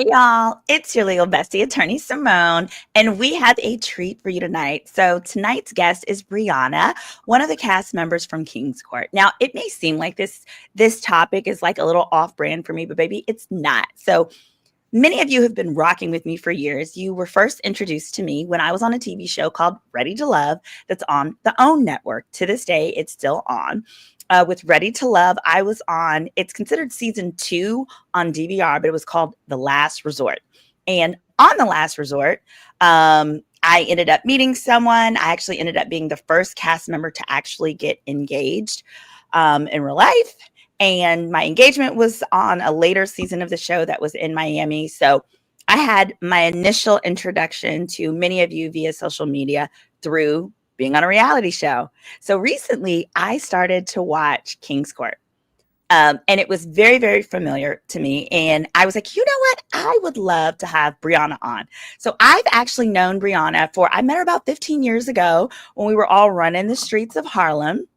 Hey y'all, it's your legal bestie, attorney Symone, and we have a treat for you tonight. So tonight's guest is Briana, one of the cast members from King's Court. Now, it may seem like this topic is like a little off-brand for me, but baby, it's not. So many of you have been rocking with me for years. You were first introduced to me when I was on a TV show called Ready to Love that's on the OWN network. To this day, it's still on. With Ready to Love, I was on, it's considered season 2 on DVR, but it was called The Last Resort. And on The Last Resort, I ended up meeting someone. I actually ended up being the first cast member to actually get engaged in real life. And my engagement was on a later season of the show that was in Miami. So I had my initial introduction to many of you via social media through being on a reality show. So recently I started to watch King's Court. And it was very, very familiar to me. And I was like, you know what? I would love to have Briana on. So I've actually known Briana I met her about 15 years ago when we were all running the streets of Harlem.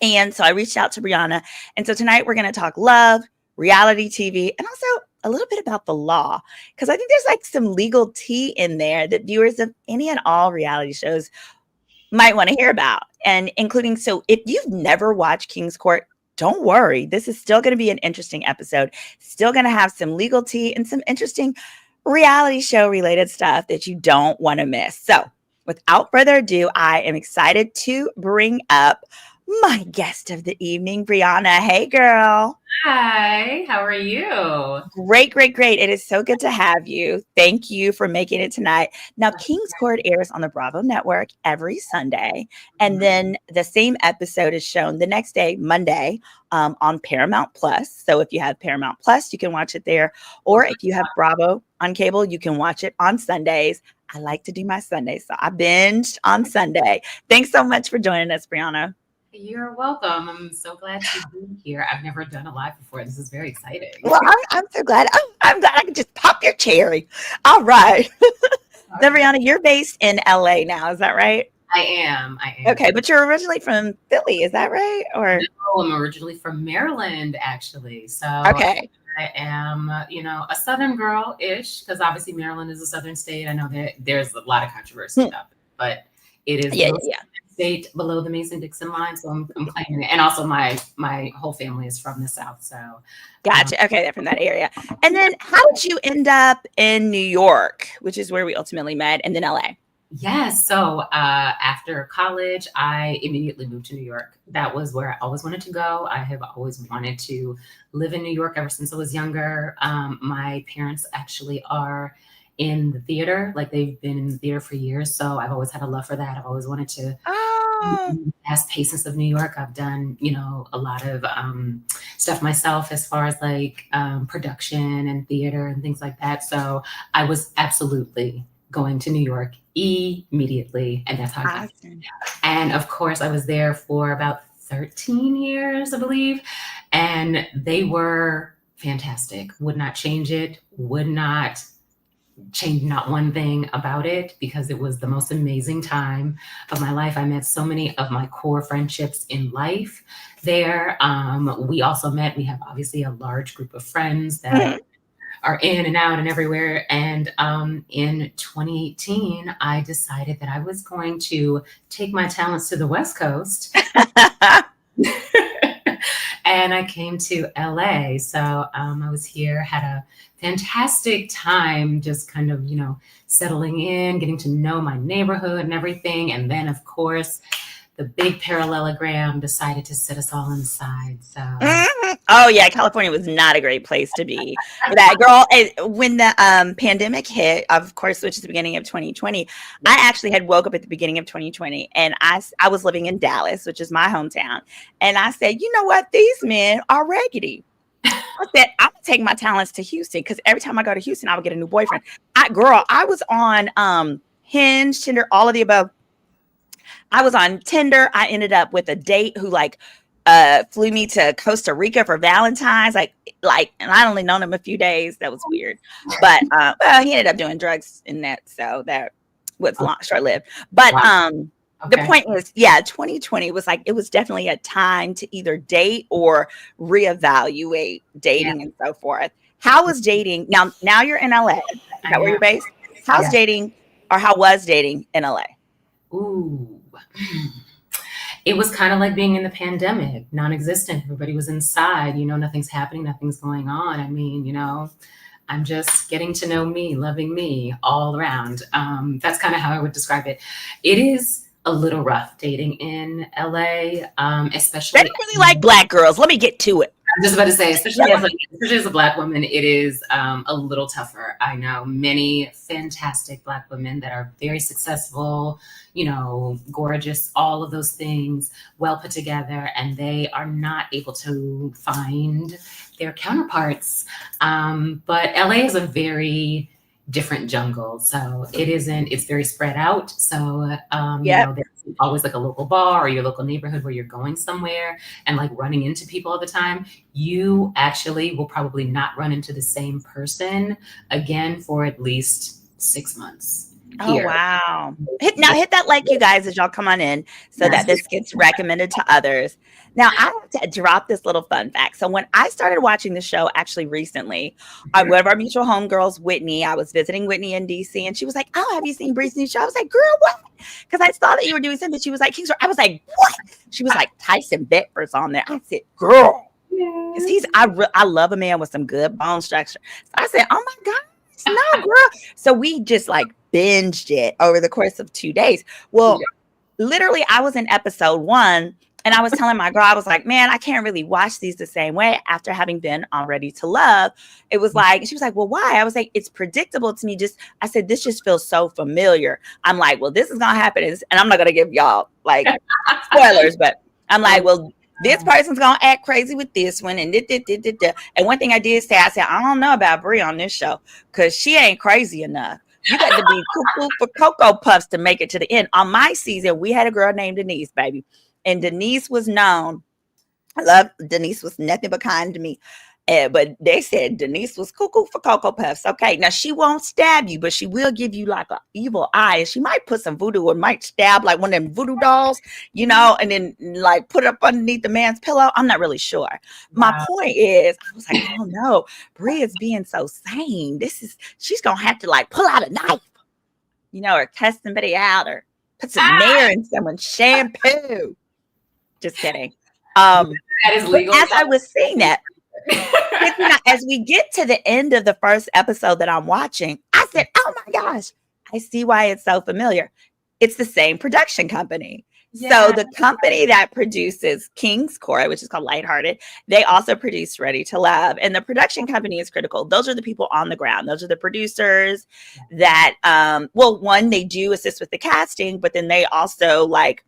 And so I reached out to Briana. And so tonight we're going to talk love, reality TV, and also a little bit about the law, because I think there's like some legal tea in there that viewers of any and all reality shows might want to hear about. And including, so if you've never watched King's Court, don't worry. This is still going to be an interesting episode. Still going to have some legal tea and some interesting reality show related stuff that you don't want to miss. So without further ado, I am excited to bring up my guest of the evening, Briana. Hey, girl. Hi, how are you? Great, great, great. It is so good to have you. Thank you for making it tonight. Now, King's Court airs on the Bravo Network every Sunday, and then the same episode is shown the next day, Monday, on Paramount Plus. So if you have Paramount Plus, you can watch it there, or if you have Bravo on cable, you can watch it on Sundays. I like to do my Sundays, so I binged on Sunday. Thanks so much for joining us, Briana. You're welcome. I'm so glad to be here. I've never done a live before. This is very exciting. Well, I'm so glad. I'm glad I could just pop your cherry. All right. So, Briana, you're based in LA now. Is that right? I am. Okay, but you're originally from Philly. Is that right? Or no, I'm originally from Maryland, actually. So okay. I am, a Southern girl-ish, because obviously Maryland is a Southern state. I know that there's a lot of controversy about it, but it is yeah. state below the Mason-Dixon line, so I'm claiming it. And also my whole family is from the South, so. Gotcha. Okay, they're from that area. And then how did you end up in New York, which is where we ultimately met, and then LA? Yes. So after college, I immediately moved to New York. That was where I always wanted to go. I have always wanted to live in New York ever since I was younger. My parents actually are in the theater, like they've been in the theater for years. So I've always had a love for that. I've always wanted to fast paces of New York. I've done, a lot of stuff myself as far as like production and theater and things like that. So I was absolutely going to New York immediately. And that's how I got there. And of course, I was there for about 13 years, I believe. And they were fantastic. Would not change it. Would not change not one thing about it, because it was the most amazing time of my life. I met so many of my core friendships in life there. We also met, we have obviously a large group of friends that are in and out and everywhere. And in 2018, I decided that I was going to take my talents to the West Coast. And I came to LA. So I was here, had a fantastic time, just kind of, settling in, getting to know my neighborhood and everything. And then, of course, the big parallelogram decided to set us all inside. So, oh yeah, California was not a great place to be for that, girl. When the pandemic hit, of course, which is the beginning of 2020, I actually had woke up at the beginning of 2020, and I was living in Dallas, which is my hometown, and I said, you know what, these men are raggedy. I said, I'm gonna take my talents to Houston, because every time I go to Houston, I would get a new boyfriend. I was on Hinge, Tinder, all of the above. I was on Tinder. I ended up with a date who flew me to Costa Rica for Valentine's. And I only known him a few days. That was weird. But he ended up doing drugs in that, so that was short lived. But the point is, 2020 was it was definitely a time to either date or reevaluate dating and so forth. How was dating? Now you're in LA. Is I that where am. you're based? How's Yes. dating, or how was dating in LA? Ooh. It was kind of like being in the pandemic, non-existent. Everybody was inside, nothing's happening, nothing's going on. I mean, I'm just getting to know me, loving me all around. That's kind of how I would describe it. It is a little rough dating in LA, They especially. don't really like black girls. Let me get to it. I'm just about to say, especially as a Black woman, it is a little tougher. I know many fantastic Black women that are very successful, gorgeous, all of those things, well put together, and they are not able to find their counterparts. But LA is a very different jungle. So it's very spread out. So, there's always like a local bar or your local neighborhood where you're going somewhere and like running into people all the time. You actually will probably not run into the same person again for at least 6 months. Oh, Here. wow. Hit that like, you guys, as y'all come on in so that this gets recommended to others. Now, I have to drop this little fun fact. So when I started watching the show actually recently, one of our mutual homegirls, Whitney, I was visiting Whitney in DC, and she was like, oh, have you seen Bree's new show? I was like, girl, what? Because I saw that you were doing something. She was like, King's. I was like, what? She was like, Tyson Beckford's on there. I said, girl. Because I love a man with some good bone structure. So I said, oh my God. No, girl. So we just like binged it over the course of 2 days. Well, literally, I was in episode 1, and I was telling my girl, I was like, man, I can't really watch these the same way after having been on Ready to Love. It was like, she was like, well, why? I was like, it's predictable to me. I said, this just feels so familiar. I'm like, well, this is going to happen. And I'm not going to give y'all like spoilers, but I'm like, well, this person's gonna act crazy with this one, and And one thing I did say, I said, I don't know about Brie on this show because she ain't crazy enough. You got to be cuckoo for Cocoa Puffs to make it to the end. On my season, we had a girl named Denise, baby, and Denise was known. I love Denise, was nothing but kind to me. But they said Denise was cuckoo for Cocoa Puffs. Okay, now she won't stab you, but she will give you like an evil eye. And she might put some voodoo or might stab like one of them voodoo dolls, and then like put it up underneath the man's pillow. I'm not really sure. Wow. My point is, I was like, oh no, Brie is being so sane. She's going to have to like pull out a knife, or test somebody out or put some mayor in someone's shampoo. Just kidding. That is legal. As I was saying that, as we get to the end of the first episode that I'm watching, I said, oh my gosh, I see why it's so familiar. It's the same production company. Yeah. So the company that produces King's Court, which is called Lighthearted, they also produce Ready to Love. And the production company is critical. Those are the people on the ground. Those are the producers that, one, they do assist with the casting, but then they also like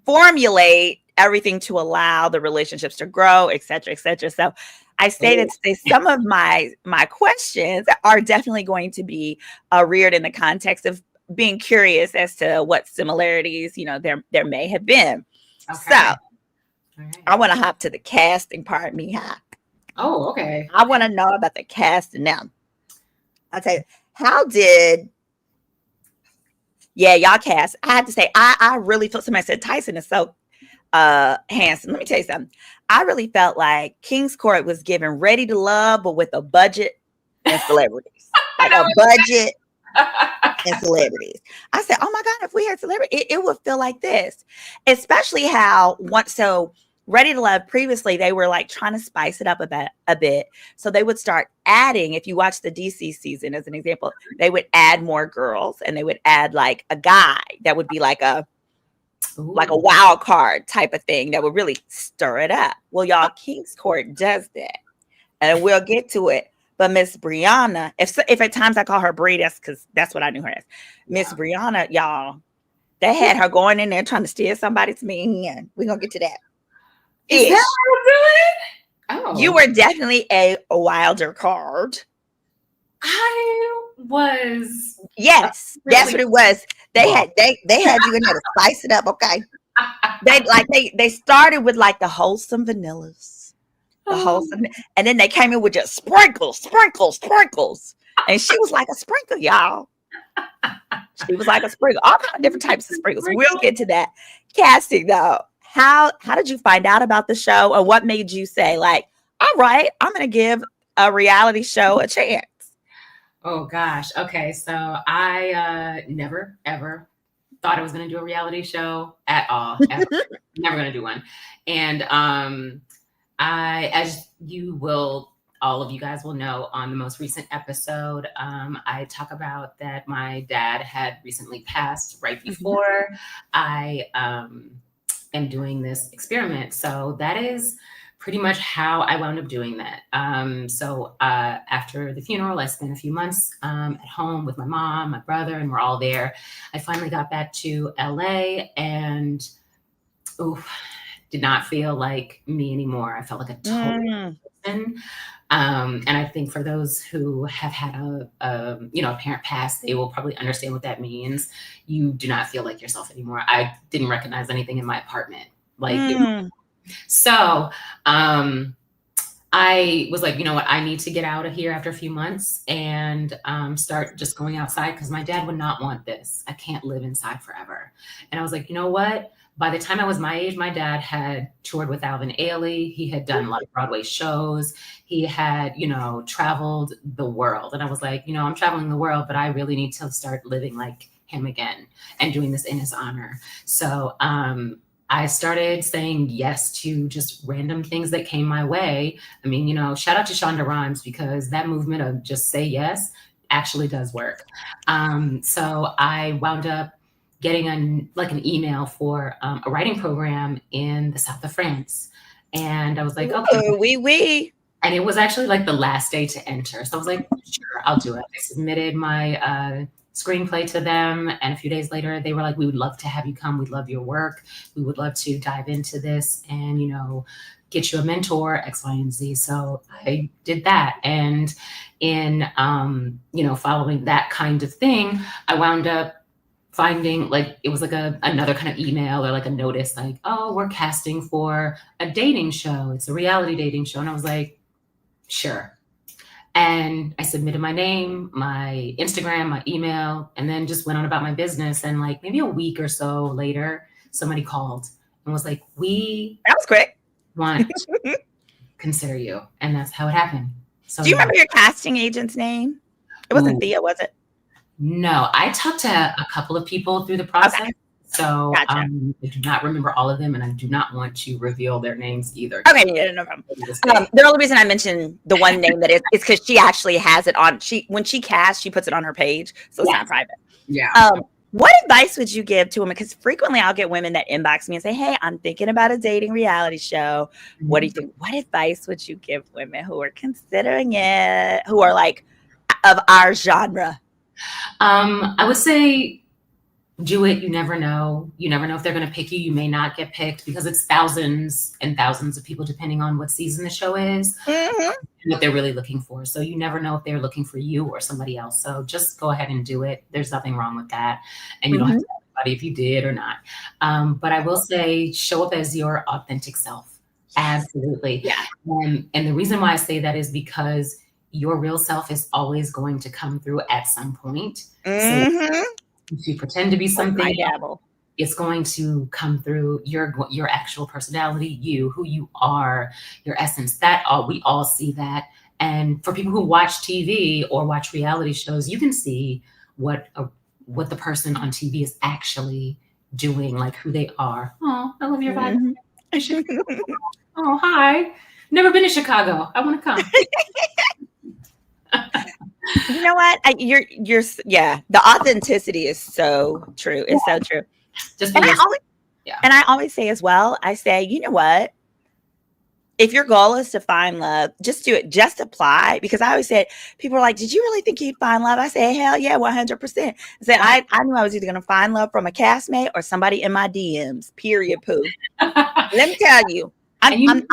formulate everything to allow the relationships to grow, et cetera, et cetera. So I say that some of my questions are definitely going to be reared in the context of being curious as to what similarities, there may have been. Okay. So I want to hop to the casting part, Mija. Oh, okay. I want to know about the casting now. I'll tell you, y'all cast. I have to say, I really felt, somebody said Tyson is so handsome. Let me tell you something. I really felt like King's Court was given Ready to Love, but with a budget and celebrities. Like a budget and celebrities. I said, oh my God, if we had celebrities, it would feel like this. Especially how Ready to Love previously, they were like trying to spice it up a bit. So they would start adding, if you watch the DC season as an example, they would add more girls, and they would add like a guy that would be like a wild card type of thing that would really stir it up. Well, y'all, King's Court does that, and we'll get to it. But Miss Briana, if at times I call her Brie, that's because that's what I knew her as. Miss Briana, y'all, they had her going in there trying to steal somebody's man. We're gonna get to that. Is that what we're doing? Oh, you were definitely a wilder card. I was. Yes, really? That's what it was. They had you in there to spice it up. Okay. They started with like the wholesome vanillas, and then they came in with just sprinkles, and she was like a sprinkle, y'all. She was like a sprinkle, all kind of different types of sprinkles. We'll get to that. Casting though, how did you find out about the show, or what made you say like, all right, I'm gonna give a reality show a chance? Oh gosh. Okay. So I never ever thought I was going to do a reality show at all. Ever. Never going to do one. And as you will, all of you guys will know, on the most recent episode, I talk about that my dad had recently passed right before I am doing this experiment. So that is pretty much how I wound up doing that. After the funeral, I spent a few months at home with my mom, my brother, and we're all there. I finally got back to LA and oof, did not feel like me anymore. I felt like a total person. And I think for those who have had a parent pass, they will probably understand what that means. You do not feel like yourself anymore. I didn't recognize anything in my apartment. So I was like, you know what? I need to get out of here after a few months and start just going outside because my dad would not want this. I can't live inside forever. And I was like, you know what? By the time I was my age, my dad had toured with Alvin Ailey. He had done a lot of Broadway shows. He had, traveled the world. And I was like, I'm traveling the world, but I really need to start living like him again and doing this in his honor. So I started saying yes to just random things that came my way. I mean, shout out to Shonda Rhimes because that movement of just say yes actually does work. So I wound up getting an email for a writing program in the south of France. And I was like, okay. Oui. And it was actually like the last day to enter. So I was like, sure, I'll do it. I submitted my screenplay to them. And a few days later, they were like, we would love to have you come. We love your work. We would love to dive into this and, get you a mentor, X, Y, and Z. So I did that. And in, following that kind of thing, I wound up finding it was like another kind of email or like a notice like, oh, we're casting for a dating show. It's a reality dating show. And I was like, sure. And I submitted my name, my Instagram, my email, and then just went on about my business. And maybe a week or so later, somebody called and was like, that was quick. Want to consider you. And that's how it happened. So do you remember your casting agent's name? It wasn't Thea, was it? No, I talked to a couple of people through the process. Okay. So gotcha. I do not remember all of them, and I do not want to reveal their names either. Okay, yeah, no problem. The only reason I mentioned the one name that is because she actually has it on. When she casts, she puts it on her page, so it's not private. Yeah. What advice would you give to women? Because frequently I'll get women that inbox me and say, "Hey, I'm thinking about a dating reality show. What do you think? What advice would you give women who are considering it, who are of our genre?" I would say do it. You never know. You never know if they're going to pick you. You may not get picked because it's thousands and thousands of people, depending on what season the show is, and what they're really looking for. So you never know if they're looking for you or somebody else. So just go ahead and do it. There's nothing wrong with that. And you don't have to tell anybody if you did or not. But I will say show up as your authentic self. Absolutely. Yeah. And the reason why I say that is because your real self is always going to come through at some point. So if you pretend to be something, it's going to come through your actual personality, who you are, your essence. We all see that. And for people who watch TV or watch reality shows, you can see what the person on TV is actually doing, like who they are. Oh, I love your vibe. Oh, hi. Never been to Chicago. I want to come. You know what? You're the authenticity is so true. It's so true. And I always say as well, I say, you know what? If your goal is to find love, just do it. Just apply. Because I always said, people are like, did you really think you'd find love? I say, hell yeah, 100%. I said, I knew I was either going to find love from a castmate or somebody in my DMs, period, poo. Let me tell you, I'm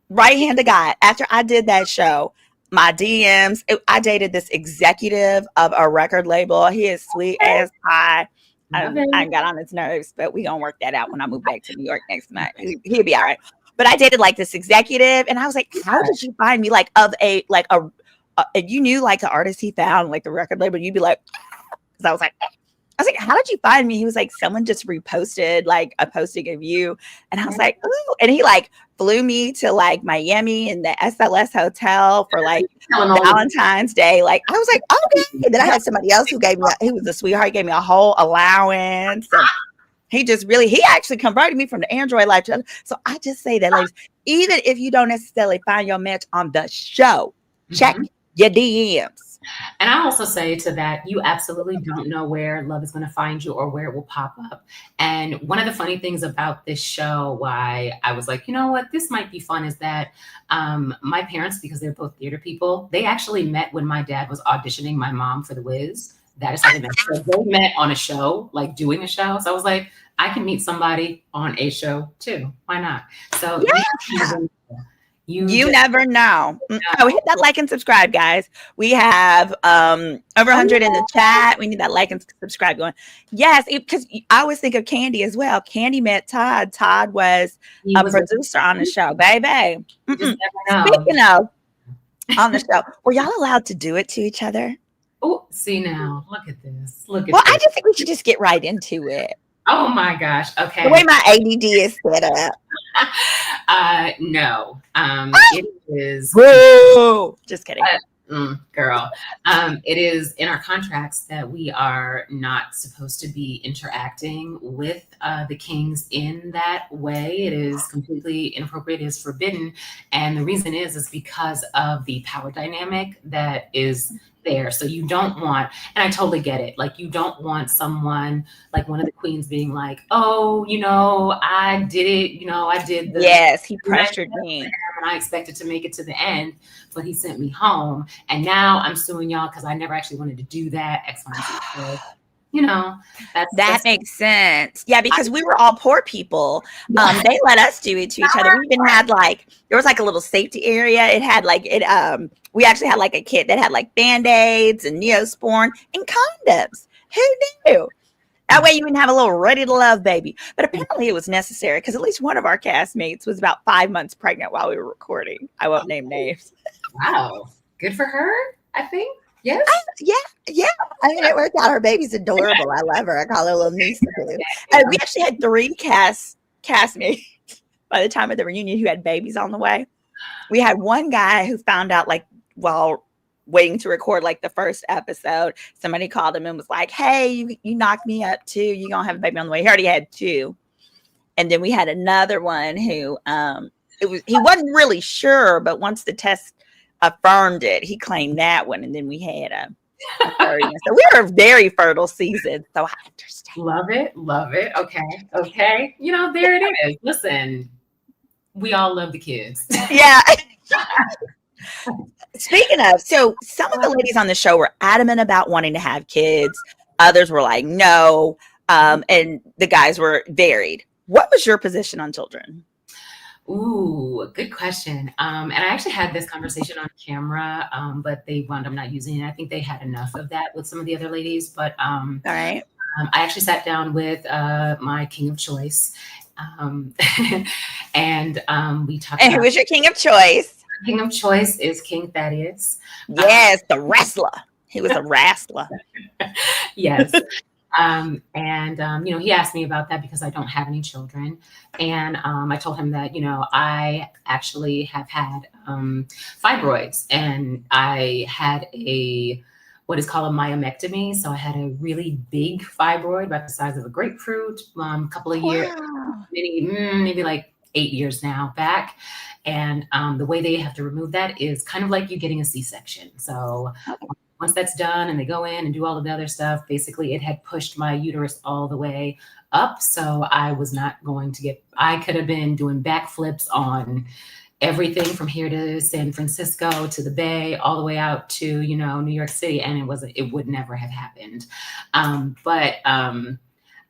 right hand to God. After I did that show, my DMs, I dated this executive of a record label. He is sweet as pie. I got on his nerves, but we gonna work that out when I move back to New York next month. He'll be all right. But I dated this executive, and I was like, "How did you find me?" You knew the artist he found, the record label. You'd be like, because I was like, I was like, how did you find me? He was like, someone just reposted like a posting of you. And I was like, ooh. And he like flew me to like Miami in the SLS hotel for like Valentine's Day. Like, I was like, okay. And then I had somebody else who gave me, he was a sweetheart, gave me a whole allowance. And he actually converted me from the Android life to, so I just say that, ladies, even if you don't necessarily find your match on the show, check your DMs. And I also say to that, you absolutely don't know where love is going to find you or where it will pop up. And one of the funny things about this show, why I was like, you know what, this might be fun, is that my parents, because they're both theater people, they actually met when my dad was auditioning my mom for The Wiz. That is how they met. So they met on a show, like doing a show. So I was like, I can meet somebody on a show too. Why not? So yeah. You never know. Oh, hit that like and subscribe, guys. We have over 100 in the chat. We need that like and subscribe going. Yes, because I always think of Candy as well. Candy met Todd. Todd was a producer on the show, baby. Speaking of on the show, were y'all allowed to do it to each other? Oh, see now, look at this. Look at this. I just think we should just get right into it. Oh my gosh. Okay. The way my ADD is set up. No. It is. Whoa! Just kidding. Girl. It is in our contracts that we are not supposed to be interacting with the kings in that way. It is completely inappropriate. It is forbidden. And the reason is because of the power dynamic that is there. So you don't want, and I totally get it. Like, you don't want someone like one of the queens being like, oh, I did it. I did the. Yes, he pressured me. And I expected to make it to the end, but he sent me home. And now I'm suing y'all because I never actually wanted to do that. X, Y, and Z. That makes sense. Yeah, because we were all poor people. They let us do it to each other. We even had there was like a little safety area. It had we actually had like a kit that had like Band-Aids and Neosporin and condoms. Who knew? That way you wouldn't have a little ready to love baby. But apparently it was necessary because at least one of our castmates was about 5 months pregnant while we were recording. I won't name names. Wow. Good for her, I think. Yes. Yeah. I mean, it worked out. Her baby's adorable. I love her. I call her a little niece. And we actually had 3 castmates by the time of the reunion who had babies on the way. We had one guy who found out while waiting to record the first episode, somebody called him and was like, hey, you knocked me up too. You're going to have a baby on the way. He already had 2. And then we had another one who he wasn't really sure, but once the test affirmed it, he claimed that one, and then we had a third one. So we were a very fertile season, so I understand. Love it. Okay. There it is. Listen, we all love the kids. Yeah. Speaking of, so some of the ladies on the show were adamant about wanting to have kids. Others were like, no. And the guys were varied. What was your position on children? Ooh, good question. And I actually had this conversation on camera, but they wound up not using it. I think they had enough of that with some of the other ladies. But all right. I actually sat down with my king of choice, and we talked. And who was your king of choice? King of choice is King Thaddeus. Yes, the wrestler. He was a wrestler. Yes. He asked me about that because I don't have any children. And I told him that, I actually have had fibroids, and I had what is called a myomectomy. So I had a really big fibroid about the size of a grapefruit, a couple of years, maybe like 8 years now back. And the way they have to remove that is kind of like you getting a C-section. So once that's done and they go in and do all of the other stuff, basically it had pushed my uterus all the way up. So I was not going to I could have been doing backflips on everything from here to San Francisco to the Bay, all the way out to, New York City. And it would never have happened. But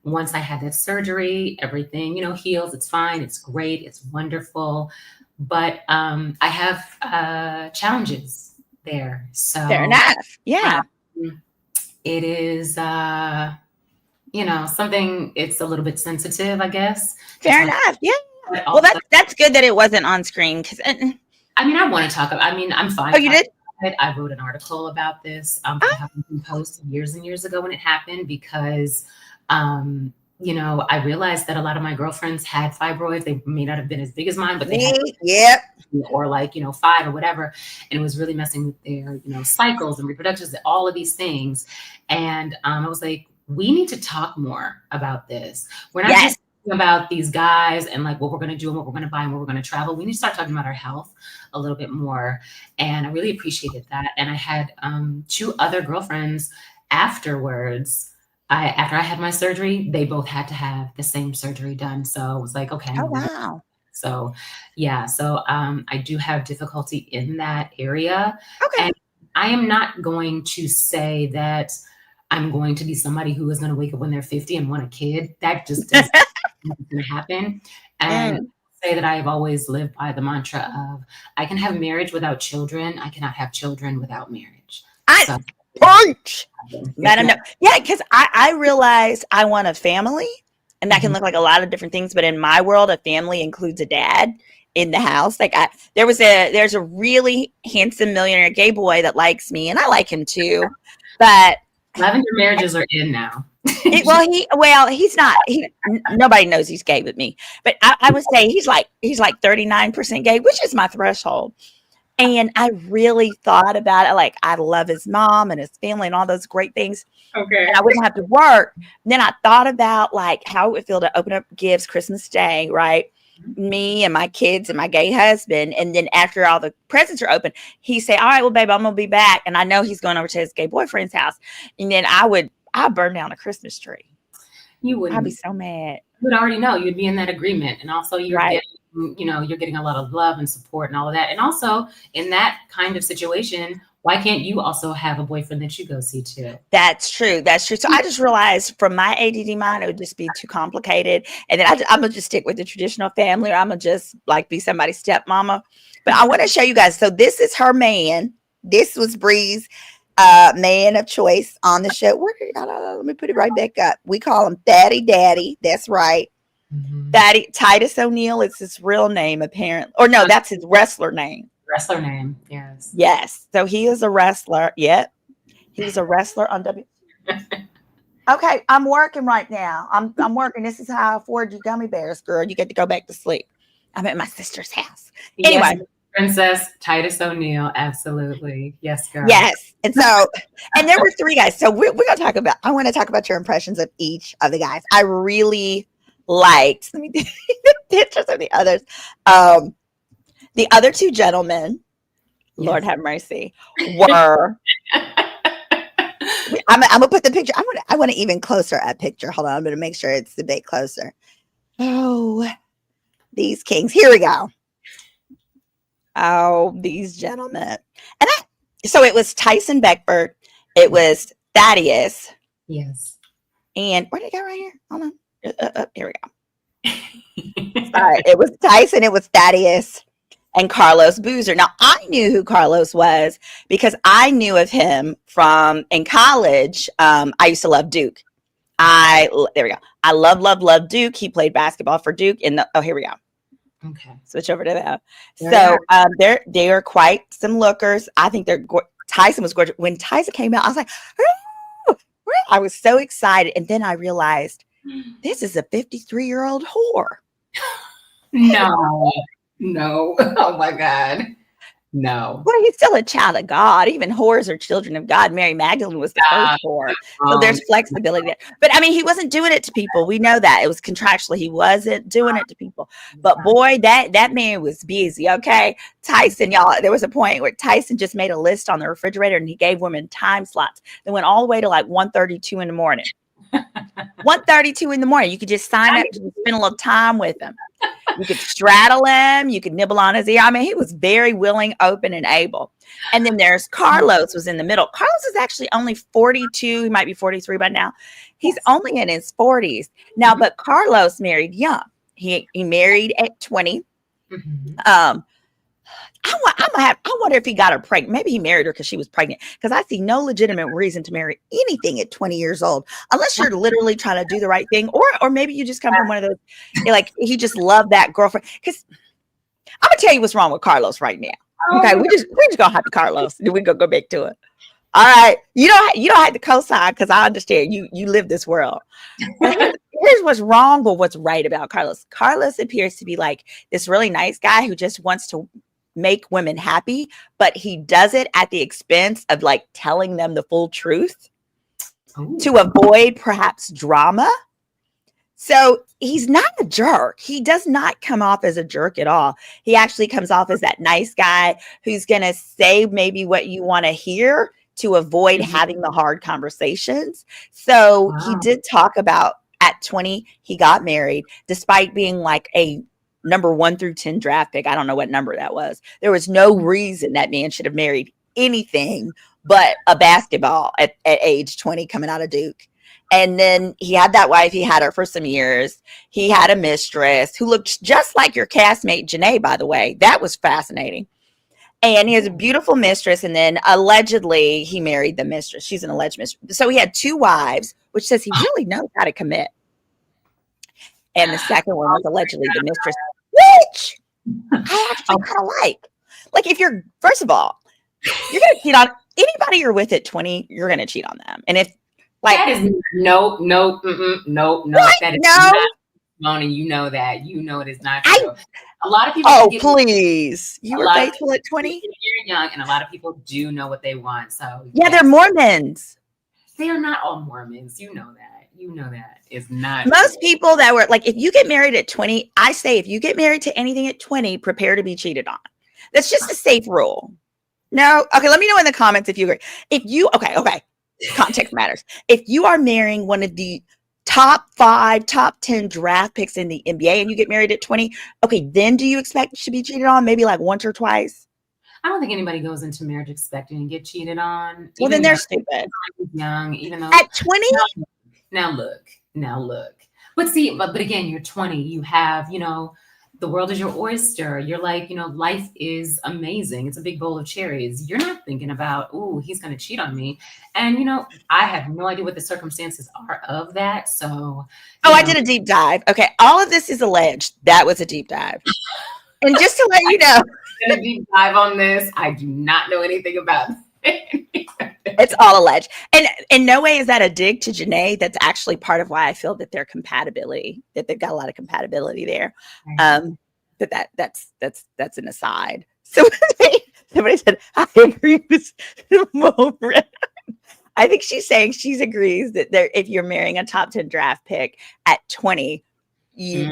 once I had that surgery, everything, heals. It's fine. It's great. It's wonderful. But I have challenges there. So fair enough. Yeah. It is something, it's a little bit sensitive, I guess. Fair enough. Yeah. Well, that's good that it wasn't on screen, because I want to talk about, I'm fine. Oh, you did? I wrote an article about this for the Huffington Post years and years ago when it happened because, I realized that a lot of my girlfriends had fibroids. They may not have been as big as mine, but they had, Yep. or 5 or whatever. And it was really messing with their, cycles and reproductions, all of these things. And I was like, we need to talk more about this. We're not just about these guys and like what we're going to do and what we're going to buy and where we're going to travel. We need to start talking about our health a little bit more. And I really appreciated that. And I had 2 other girlfriends afterwards. After I had my surgery, they both had to have the same surgery done. So it was like, okay. Oh, wow. So, yeah. So I do have difficulty in that area. Okay. And I am not going to say that I'm going to be somebody who is going to wake up when they're 50 and want a kid. That just doesn't going to happen. And say that I have always lived by the mantra of I can have marriage without children. I cannot have children without marriage. Punch. Madam, no. Yeah, because I realized I want a family, and that can look like a lot of different things. But in my world, a family includes a dad in the house. Like there's a really handsome millionaire gay boy that likes me, and I like him too. But lavender marriages are in now. He's not. Nobody knows he's gay but me. But I would say he's like 39% gay, which is my threshold. And I really thought about it. Like, I love his mom and his family and all those great things. Okay. And I wouldn't have to work. Then I thought about like how it would feel to open up gifts Christmas Day, right? Me and my kids and my gay husband. And then after all the presents are open, he say, all right, well, babe, I'm going to be back. And I know he's going over to his gay boyfriend's house. And then I'd burn down a Christmas tree. You wouldn't. I'd be so mad. You would already know. You'd be in that agreement. And also you're getting a lot of love and support and all of that. And also in that kind of situation, why can't you also have a boyfriend that you go see too? That's true. So I just realized from my ADD mind, it would just be too complicated. And then I'm going to just stick with the traditional family, or I'm going to just like be somebody's stepmama. But I want to show you guys. So this is her man. This was Brie's man of choice on the show. Let me put it right back up. We call him Daddy. That's right. Daddy Titus O'Neil is his real name, apparently. Or no, that's his wrestler name. Wrestler name, yes. Yes. So he is a wrestler. Yep. He was a wrestler on W. Okay, I'm working right now. I'm working. This is how I afford you gummy bears, girl. You get to go back to sleep. I'm at my sister's house. Anyway. Yes, Princess Titus O'Neil, absolutely. Yes, girl. Yes. And so, and there were 3 guys. So we're going to talk about, I want to talk about your impressions of each of the guys. I really liked, let me do the pictures of the others. The other 2 gentlemen, yes. Lord have mercy, were, I'm going to put the picture, I want to even closer a picture. Hold on, I'm going to make sure it's a bit closer. Oh, these kings. Here we go. Oh, these gentlemen. And so it was Tyson Beckford. It was Thaddeus. Yes. And where did it go right here? Hold on. Here we go. Sorry. It was Tyson. It was Thaddeus and Carlos Boozer. Now, I knew who Carlos was because I knew of him from in college. I used to love Duke. There we go. I love Duke. He played basketball for Duke. Here we go. Okay. Switch over to that. So they are quite some lookers. I think Tyson was gorgeous. When Tyson came out, I was like, oh! I was so excited. And then I realized this is a 53-year-old whore. No. Oh my God. No. Well, he's still a child of God. Even whores are children of God. Mary Magdalene was the first whore. So there's flexibility there. But I mean, he wasn't doing it to people. We know that. It was contractually. He wasn't doing it to people. But boy, that man was busy. Okay. Tyson, y'all, there was a point where Tyson just made a list on the refrigerator and he gave women time slots that went all the way to like 1:32 in the morning. 1:32 in the morning. You could just sign up to spend a little time with him. You could straddle him. You could nibble on his ear. I mean, he was very willing, open, and able. And then there's Carlos was in the middle. Carlos is actually only 42. He might be 43 by now. He's only in his 40s now, but Carlos married young. He married at 20. I wonder if he got her pregnant. Maybe he married her because she was pregnant. Because I see no legitimate reason to marry anything at 20 years old, unless you're literally trying to do the right thing, or maybe you just come from one of those, like he just loved that girlfriend. Because I'm gonna tell you what's wrong with Carlos right now. Oh Okay, my we just gonna have to Carlos. Then we gonna go back to it. All right, you don't have to co-sign because I understand you live this world. But here's what's wrong, but what's right about Carlos. Carlos appears to be like this really nice guy who just wants to make women happy, but he does it at the expense of like telling them the full truth God. to avoid perhaps drama. So he's not a jerk. He does not come off as a jerk at all. He actually comes off as that nice guy who's going to say maybe what you want to hear to avoid having the hard conversations. So he Wow. did talk about at 20, he got married despite being like a number 1 through 10 draft pick. I don't know what number that was. There was no reason that man should have married anything but a basketball at age 20 coming out of Duke. And then he had that wife. He had her for some years. He had a mistress who looked just like your castmate, Janae, by the way. That was fascinating. And he has a beautiful mistress. And then allegedly he married the mistress. She's an alleged mistress. So he had 2 wives, which says he really knows how to commit. And the second one was allegedly the mistress, which I actually kind of like. Like if you're, first of all, you're going to cheat on anybody you're with at 20, you're going to cheat on them. And if, like, that is no. What? That is No. not, Mona, you know that. You know it is not true. A lot of people. Oh, please. You were faithful at 20? You're young, and a lot of people do know what they want. So yeah, they're Mormons. They are not all Mormons. You know that. You know that is not Most true. people that were like, if you get married at 20, I say if you get married to anything at 20, prepare to be cheated on. That's just a safe rule. No? Okay, let me know in the comments if you agree. If you, okay. Context matters. If you are marrying one of the top 5, top 10 draft picks in the NBA and you get married at 20, okay, then do you expect to be cheated on maybe like once or twice? I don't think anybody goes into marriage expecting to get cheated on. Well, then they're stupid. Young, even though at 20. Now look. But see, but again, you're 20. You have, the world is your oyster. You're like, life is amazing. It's a big bowl of cherries. You're not thinking about, oh, he's going to cheat on me. And, I have no idea what the circumstances are of that. So, I did a deep dive. Okay. All of this is alleged. That was a deep dive. And just to let you know, a deep dive on this. I do not know anything about it. It's all alleged. And in no way is that a dig to Janae. That's actually part of why I feel that their compatibility, that they've got a lot of compatibility there. But that's an aside. So somebody said, I agree with Symone. I think she's saying she agrees that if you're marrying a top 10 draft pick at 20, you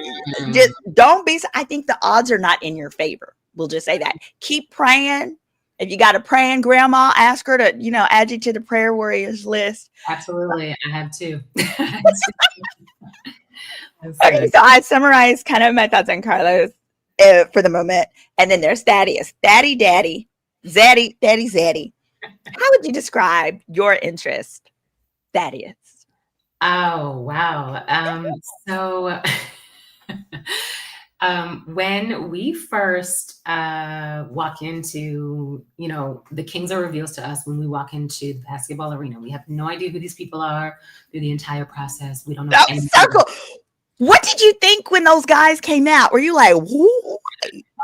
just don't be. I think the odds are not in your favor. We'll just say that. Keep praying. If you got a praying grandma, ask her to, add you to the prayer warriors list. Absolutely. I have too. Okay, so I summarized kind of my thoughts on Carlos for the moment. And then there's Thaddeus. Daddy. Zaddy. How would you describe your interest, Thaddeus? Oh, wow. So when we first walk into, the Kings are reveals to us when we walk into the basketball arena. We have no idea who these people are through the entire process. We don't know. That was so cool. What did you think when those guys came out? Were you like, whoa?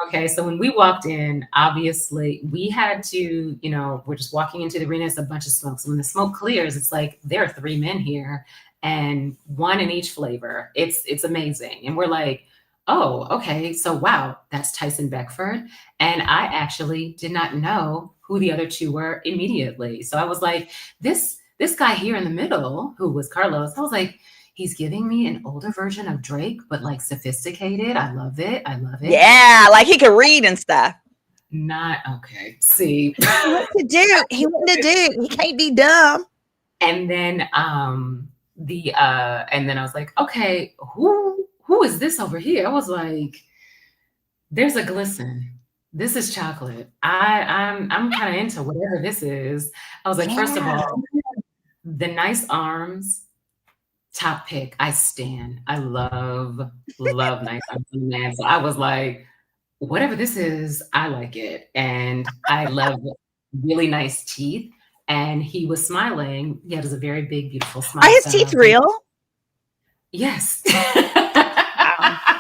Okay, so when we walked in, obviously we had to, we're just walking into the arena. It's a bunch of smoke. So when the smoke clears, it's like there are 3 men here and 1 in each flavor. It's amazing. And we're like, oh, okay. So, wow, that's Tyson Beckford. And I actually did not know who the other 2 were immediately. So I was like, this guy here in the middle, who was Carlos, I was like, he's giving me an older version of Drake, but like sophisticated. I love it. Yeah, like he could read and stuff. Not okay. See. He went to do. He can't be dumb. And then and then I was like, okay, who is this over here? I was like, there's a glisten. This is chocolate. I'm kind of into whatever this is. I was like, first of all, the nice arms, top pick. I stand. I love nice arms, man. So I was like, whatever this is, I like it. And I love really nice teeth. And he was smiling. He has a very big, beautiful smile. Are his teeth real? Yes.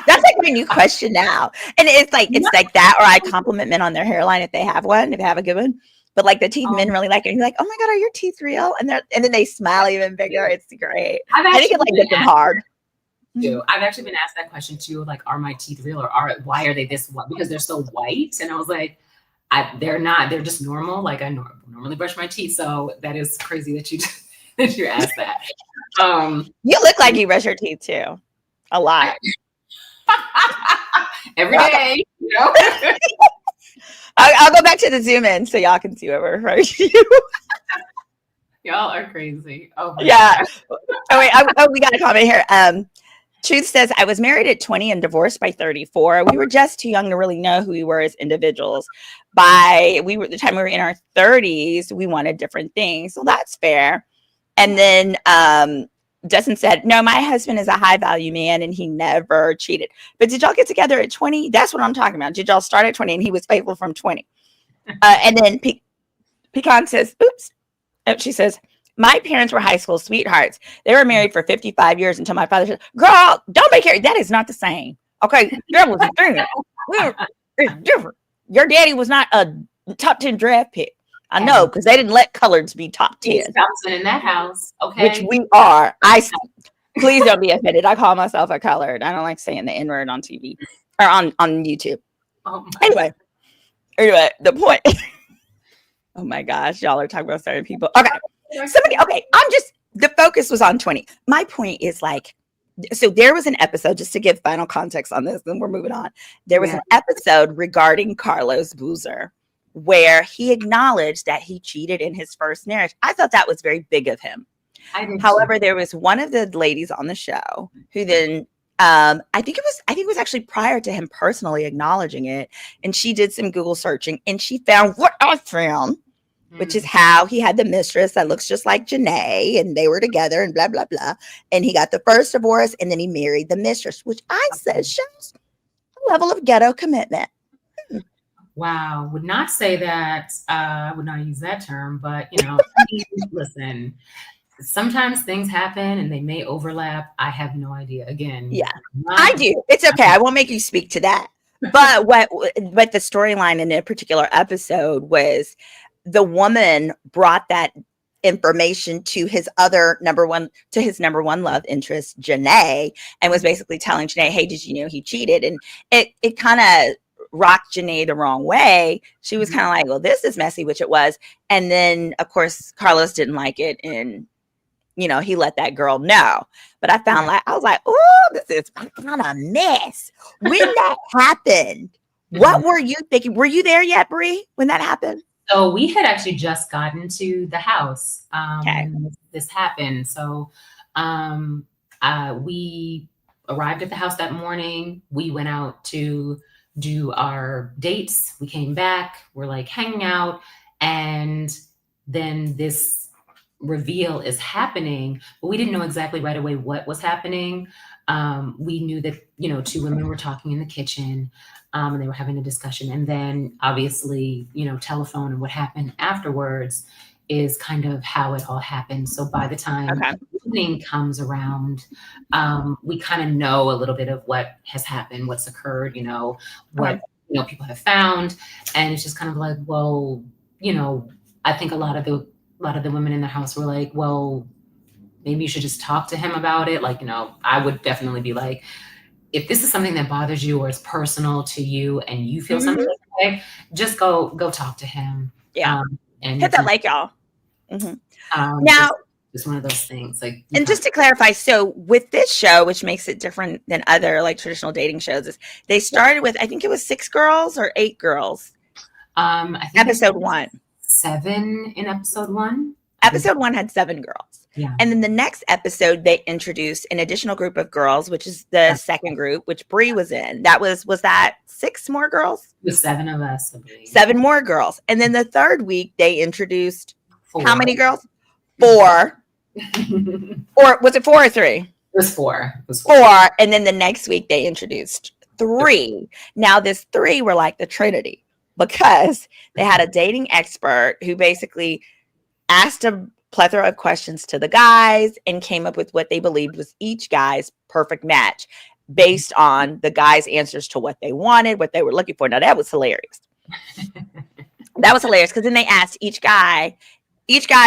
That's like my new question now. And it's like that, or I compliment men on their hairline if they have one, if they have a good one. But like the teeth, men really like it. And you're like, oh my God, are your teeth real? And then they smile even bigger. It's great. I think it like gets them hard. I've actually been asked that question too, like, are my teeth real, or why are they this white? Because they're so white. And I was like, they're not, they're just normal. Like I normally brush my teeth. So that is crazy that you asked that. You look like you brush your teeth too. A lot. Every day, you know? I'll go back to the zoom in so y'all can see what we're referring to. Y'all are crazy. Oh my yeah. God. Oh wait. We got a comment here. Truth says, I was married at 20 and divorced by 34. We were just too young to really know who we were as individuals. The time we were in our 30s, we wanted different things. So that's fair. And then Justin said, no, my husband is a high value man and he never cheated. But did y'all get together at 20? That's what I'm talking about. Did y'all start at 20 and he was faithful from 20? And then Pecan says, oops. She says, my parents were high school sweethearts. They were married for 55 years until my father said, girl, don't make her. That is not the same. Okay. That was a thing. It's different. Your daddy was not a top 10 draft pick. I know, because they didn't let coloreds be top 10. Thompson in that house. Okay. Which we are. Please don't be offended. I call myself a colored. I don't like saying the N-word on TV or on YouTube. Anyway, the point. Oh my gosh, y'all are talking about certain people. Okay. The focus was on 20. My point is like, so there was an episode, just to give final context on this, and we're moving on. There was an episode regarding Carlos Boozer where he acknowledged that he cheated in his first marriage. I thought that was very big of him. However, there was one of the ladies on the show who then, I think it was actually prior to him personally acknowledging it. And she did some Google searching and she found what I found, which is how he had the mistress that looks just like Janae and they were together and blah, blah, blah. And he got the first divorce and then he married the mistress, which I said shows a level of ghetto commitment. Wow. Would not say that. I would not use that term, but listen, sometimes things happen and they may overlap. I have no idea. Again. Yeah, I do. It's okay. I won't make you speak to that. But what the storyline in a particular episode was, the woman brought that information to his number one love interest, Janae, and was basically telling Janae, hey, did you know he cheated? And it kind of rocked Janae the wrong way. She was kind of like, well, this is messy, which it was. And then of course, Carlos didn't like it. And, he let that girl know. But I was like, oh, this is kind of a mess. When that happened, what were you thinking? Were you there yet, Brie, when that happened? So we had actually just gotten to the house when this happened. So we arrived at the house that morning. We went out to do our dates. We came back. We're like hanging out. And then this reveal is happening, but we didn't know exactly right away what was happening. We knew that, two women were talking in the kitchen. And they were having a discussion. And then obviously, telephone and what happened afterwards is kind of how it all happened. So by the time evening comes around, we kind of know a little bit of what has happened, what's occurred, what people have found. And it's just kind of like, well, I think a lot of the women in the house were like, well, maybe you should just talk to him about it. Like, I would definitely be like, if this is something that bothers you or is personal to you and you feel something like, just go talk to him. Yeah. And hit that like y'all. Now, it's one of those things. Like, and just to clarify, so with this show, which makes it different than other like traditional dating shows, is they started with, I think it was 6 girls or 8 girls. I think episode 1. 7 in episode 1. Episode 1 had 7 girls. Yeah. And then the next episode, they introduced an additional group of girls, which is the second group, which Brie was in. Was that 6 more girls? It was 7 of us, I believe. 7 more girls. And then the third week, they introduced 4. How many girls? 4. Or was it 4 or 3? It was 4. It was 4. And then the next week, they introduced 3. Now, this 3 were like the Trinity because they had a dating expert who basically asked a plethora of questions to the guys and came up with what they believed was each guy's perfect match. based on the guy's answers to what they wanted, what they were looking for. Now that was hilarious. That was hilarious because then they asked each guy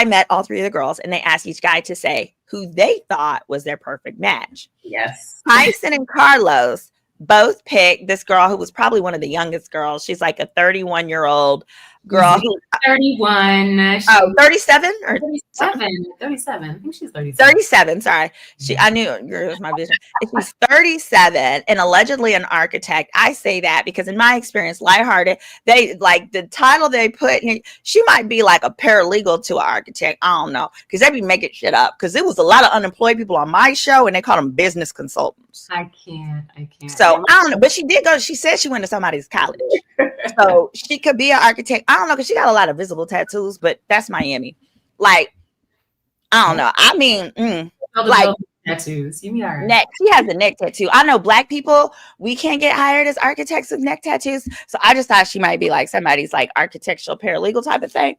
met all three of the girls, and they asked each guy to say who they thought was their perfect match. Yes. Tyson and Carlos both picked this girl who was probably one of the youngest girls. She's like a 31-year-old girl. 31. 37 or 37. I think she's 37. 37. Sorry. I knew it was my vision. She's 37 and allegedly an architect. I say that because in my experience, lighthearted, they like the title they put in, she might be like a paralegal to an architect. I don't know. Because they be making shit up. Because there was a lot of unemployed people on my show and they called them business consultants. I can't. So I don't know. But she did go, she said she went to somebody's college. So she could be an architect. I don't know, because she got a lot of visible tattoos, but that's Miami. Like, I don't know. I mean, like tattoos. You mean all right. Neck. She has a neck tattoo. I know Black people, we can't get hired as architects with neck tattoos. So I just thought she might be like somebody's like architectural paralegal type of thing.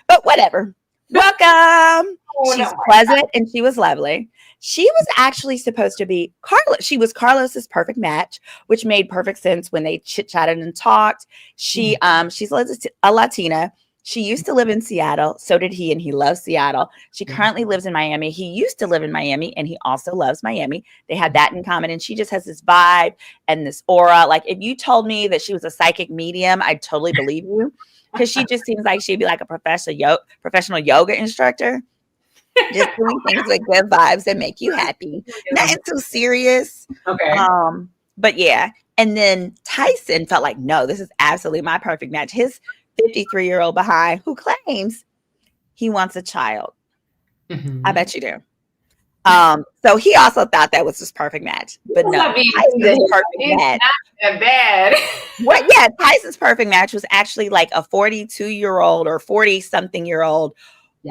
But whatever. Welcome. She's pleasant and she was lovely. She was actually supposed to be Carlos. She was Carlos's perfect match, which made perfect sense when they chit-chatted and talked. She's a Latina. She used to live in Seattle. So did he, and he loves Seattle. She currently lives in Miami. He used to live in Miami, and he also loves Miami. They had that in common, and she just has this vibe and this aura. Like, if you told me that she was a psychic medium, I'd totally believe you, because she just seems like she'd be like a professional yoga instructor. Just doing things with good vibes that make you happy. Nothing too serious. Okay. But yeah. And then Tyson felt like, no, this is absolutely my perfect match. His 53-year-old behind who claims he wants a child. Mm-hmm. I bet you do. So he also thought that was his perfect match. But no, Tyson's perfect match. Not that bad. Well, yeah, Tyson's perfect match was actually like a 42-year-old or 40-something-year-old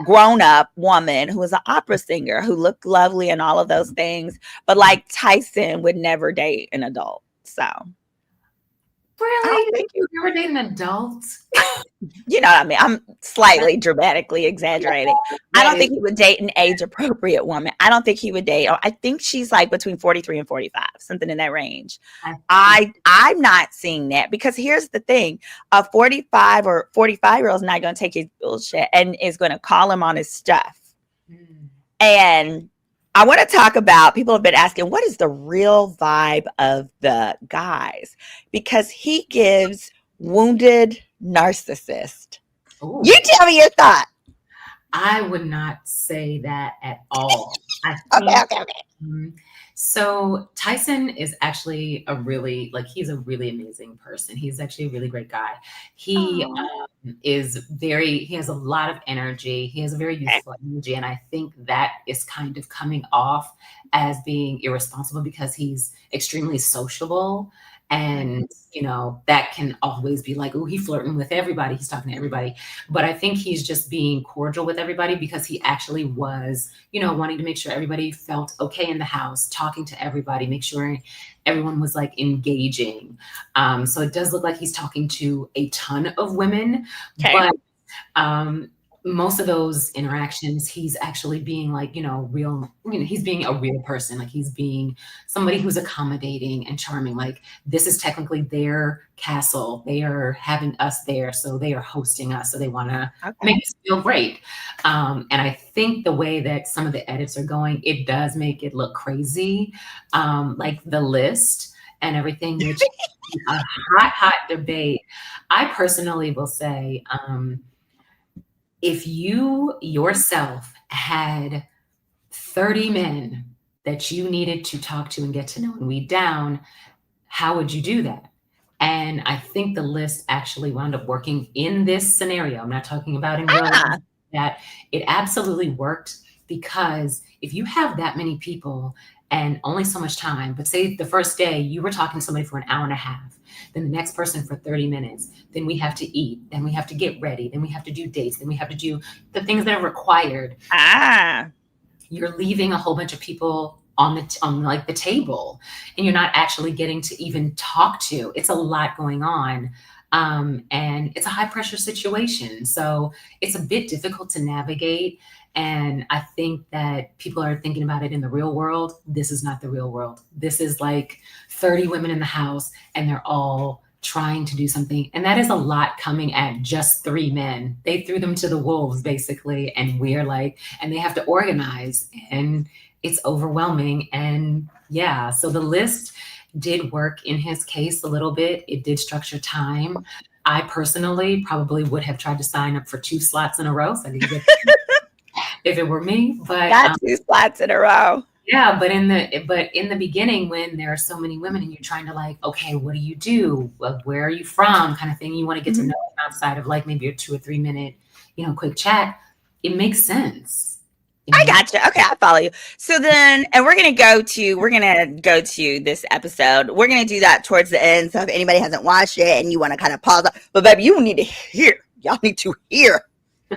grown-up woman who was an opera singer who looked lovely and all of those things, but like Tyson would never date an adult. So really, you never date an adult? You know what I mean? I'm slightly dramatically exaggerating. I don't think he would date an age-appropriate woman. I don't think he would date. I think she's like between 43 and 45, something in that range. I'm not seeing that, because here's the thing: a 45 or 45-year-old is not going to take his bullshit and is going to call him on his stuff. And I want to talk about, people have been asking, what is the real vibe of the guys? Because he gives wounded narcissist. Ooh. You tell me your thought. I would not say that at all. Okay. So Tyson is actually he's a really amazing person. He's actually a really great guy. He he has a lot of energy. He has a very useful energy. And I think that is kind of coming off as being irresponsible, because he's extremely sociable. And, that can always be like, oh, he's flirting with everybody. He's talking to everybody. But I think he's just being cordial with everybody, because he actually was, wanting to make sure everybody felt okay in the house, talking to everybody, make sure everyone was like engaging. So it does look like he's talking to a ton of women, but most of those interactions, he's actually being like, real, he's being a real person. Like, he's being somebody who's accommodating and charming. Like, this is technically their castle. They are having us there. So they are hosting us. So they want to make us feel great. And I think the way that some of the edits are going, it does make it look crazy. Like the list and everything, which is a hot debate. I personally will say, if you yourself had 30 men that you needed to talk to and get to know and weed down, how would you do that? And I think the list actually wound up working in this scenario. I'm not talking about in real life, that it absolutely worked, because if you have that many people and only so much time, but say the first day you were talking to somebody for an hour and a half, then the next person for 30 minutes, then we have to eat, then we have to get ready, then we have to do dates, then we have to do the things that are required. You're leaving a whole bunch of people on like the table, and you're not actually getting to even talk to. It's a lot going on. And it's a high pressure situation. So it's a bit difficult to navigate. And I think that people are thinking about it in the real world. This is not the real world. This is like 30 women in the house and they're all trying to do something. And that is a lot coming at just 3 men. They threw them to the wolves, basically. And we're like, and they have to organize, and it's overwhelming. And yeah, so the list did work in his case a little bit. It did structure time. I personally probably would have tried to sign up for 2 slots in a row so I could get if it were me. But Got 2 slots in a row. yeah, but in the beginning, when there are so many women and you're trying to like, okay, what do you do? Well, where are you from? Kind of thing. You want to get to know them outside of like maybe a 2 or 3 minute, quick chat. It makes sense. I gotcha. Okay, I follow you. So then, and we're gonna go to this episode. We're gonna do that towards the end. So if anybody hasn't watched it and you want to kind of pause up, but baby, y'all need to hear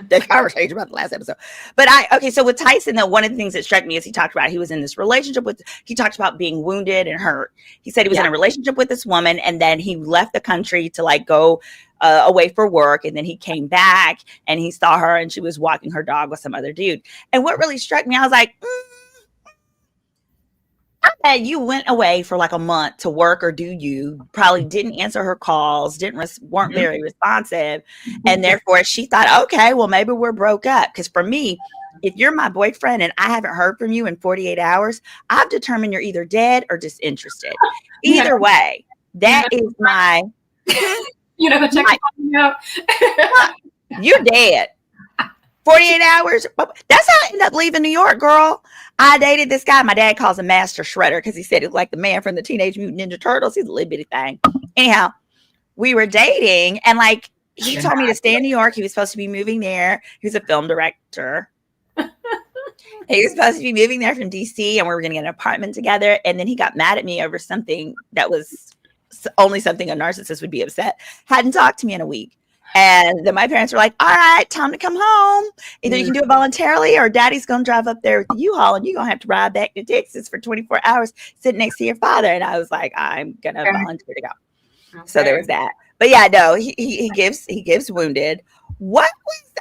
the conversation about the last episode. But so with Tyson, though, one of the things that struck me is he talked about he was in this relationship he talked about being wounded and hurt. He said he was in a relationship with this woman, and then he left the country to like go away for work, and then he came back and he saw her and she was walking her dog with some other dude. And what really struck me, I was like, I bet you went away for like a month to work, or you probably didn't answer her calls, weren't very responsive, and therefore she thought, okay, well maybe we're broke up. Because for me, if you're my boyfriend and I haven't heard from you in 48 hours, I've determined you're either dead or disinterested. Either way, that is my you're dead. 48 hours. That's how I ended up leaving New York, girl. I dated this guy. My dad calls him Master Shredder because he said it was like the man from the Teenage Mutant Ninja Turtles. He's a little bitty thing. Anyhow, we were dating, and like he told me to stay in New York. He was supposed to be moving there. He was a film director. He was supposed to be moving there from DC, and we were going to get an apartment together. And then he got mad at me over something that was only something a narcissist would be upset. Hadn't talked to me in a week. And then my parents were like, all right, time to come home. Either you can do it voluntarily, or daddy's going to drive up there with the U-Haul and you're going to have to ride back to Texas for 24 hours, sit next to your father. And I was like, I'm going to volunteer to go. Okay. So there was that. But yeah, no, he gives wounded. What was,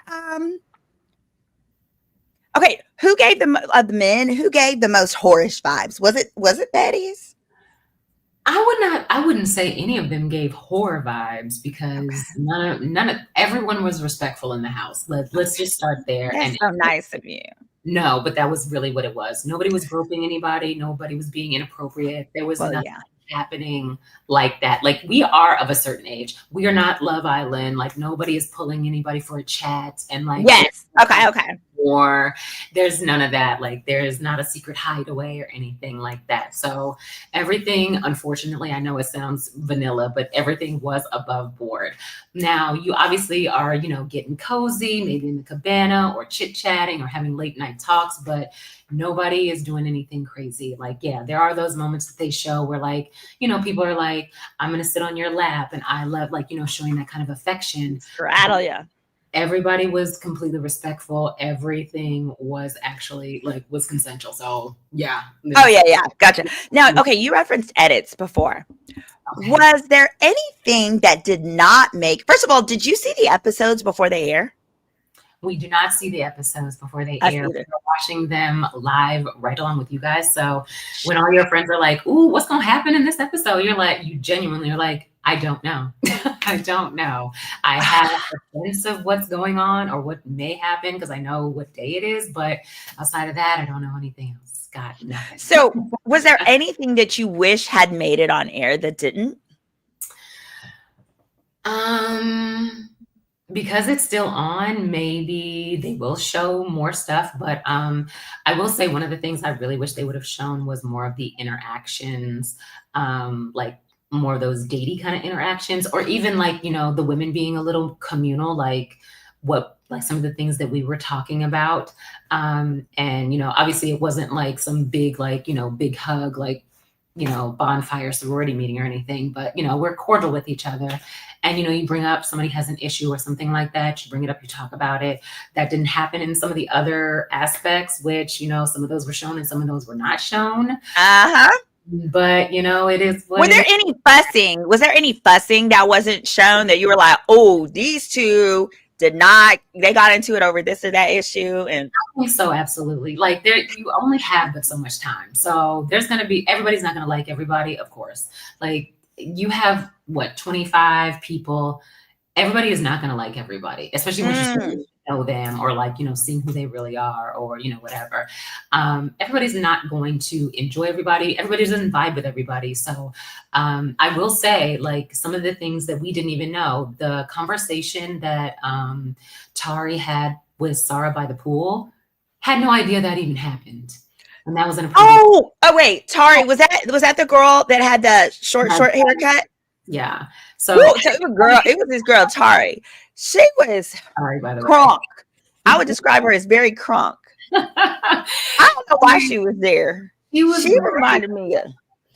okay, who gave the men, who gave the most whorish vibes? Was it Betty's? I wouldn't say any of them gave horror vibes, because everyone was respectful in the house. Let's just start there. That's so nice of you. No, but that was really what it was. Nobody was groping anybody. Nobody was being inappropriate. There was nothing happening like that. Like, we are of a certain age. We are not Love Island. Like, nobody is pulling anybody for a chat. And like, yes. Okay. Or there's none of that. Like, there's not a secret hideaway or anything like that. So everything, unfortunately, I know it sounds vanilla, but everything was above board. Now, you obviously are, getting cozy, maybe in the cabana or chit-chatting or having late night talks, but nobody is doing anything crazy. Like, yeah, there are those moments that they show where like, people are like, I'm going to sit on your lap. And I love like, showing that kind of affection. Straddle ya. Everybody was completely respectful. Everything was actually was consensual. So yeah. Oh yeah. Gotcha. Now, okay, you referenced edits before. Okay. Was there anything that did not make, first of all, did you see the episodes before they air? We do not see the episodes before they air. We're watching them live right along with you guys. So when all your friends are like, ooh, what's going to happen in this episode? You genuinely are like, I don't know. I don't know. I have a sense of what's going on or what may happen because I know what day it is. But outside of that, I don't know anything else. Got nothing. So was there anything that you wish had made it on air that didn't? Because it's still on, maybe they will show more stuff. But I will say one of the things I really wish they would have shown was more of the interactions, like more of those datey kind of interactions, or even like, the women being a little communal, like some of the things that we were talking about. And, obviously it wasn't like some big, big hug, bonfire sorority meeting or anything, but, we're cordial with each other. And, you bring up somebody has an issue or something like that, you bring it up, you talk about it. That didn't happen in some of the other aspects, which, some of those were shown and some of those were not shown. Uh-huh. but it is Were what it there is. any fussing? Was there any fussing that wasn't shown that you were like, oh, these two did not, they got into it over this or that issue? And I think so, absolutely. Like there, you only have but so much time. So there's gonna be everybody's not gonna like everybody, of course. Like you have what, 25 people. Everybody is not gonna like everybody, especially once you start to mm, know them or like, seeing who they really are or whatever. Everybody's not going to enjoy everybody. Everybody doesn't vibe with everybody. So I will say, like some of the things that we didn't even know, the conversation that Tari had with Sarah by the pool, had no idea that even happened. And that was in a previous. oh, wait, Tari, was that the girl that had the short haircut? Yeah. Woo, So it was girl. It was this girl Tari. She was sorry, by the way. crunk. I would describe her as very crunk. I don't know why she was there. She was She great. reminded me of.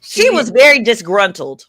She was very disgruntled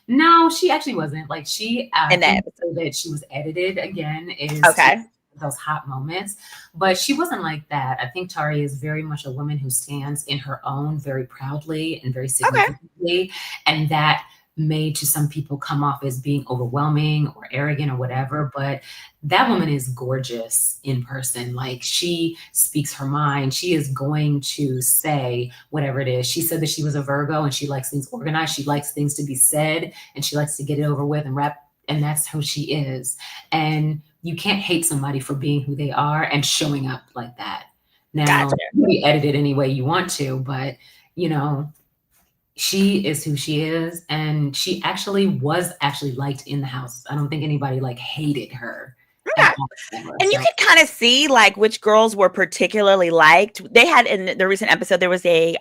No, she actually wasn't. Like I in that think episode. that she was edited again is to Okay. those hot moments, but she wasn't like that. I think Tari is very much a woman who stands in her own very proudly and very Okay. significantly, and that may to some people come off as being overwhelming or arrogant or whatever, but that woman is gorgeous in person. Like she speaks her mind. She is going to say whatever it is. She said that she was a Virgo and she likes things organized. She likes things to be said and she likes to get it over with and wrap. And that's who she is. And you can't hate somebody for being who they are and showing up like that. Now, Gotcha. you can be edited any way you want to, but she is who she is, and she actually was actually liked in the house. I don't think anybody like hated her Okay. at all ever. And you So could kind of see like which girls were particularly liked. They had in the recent episode, there was a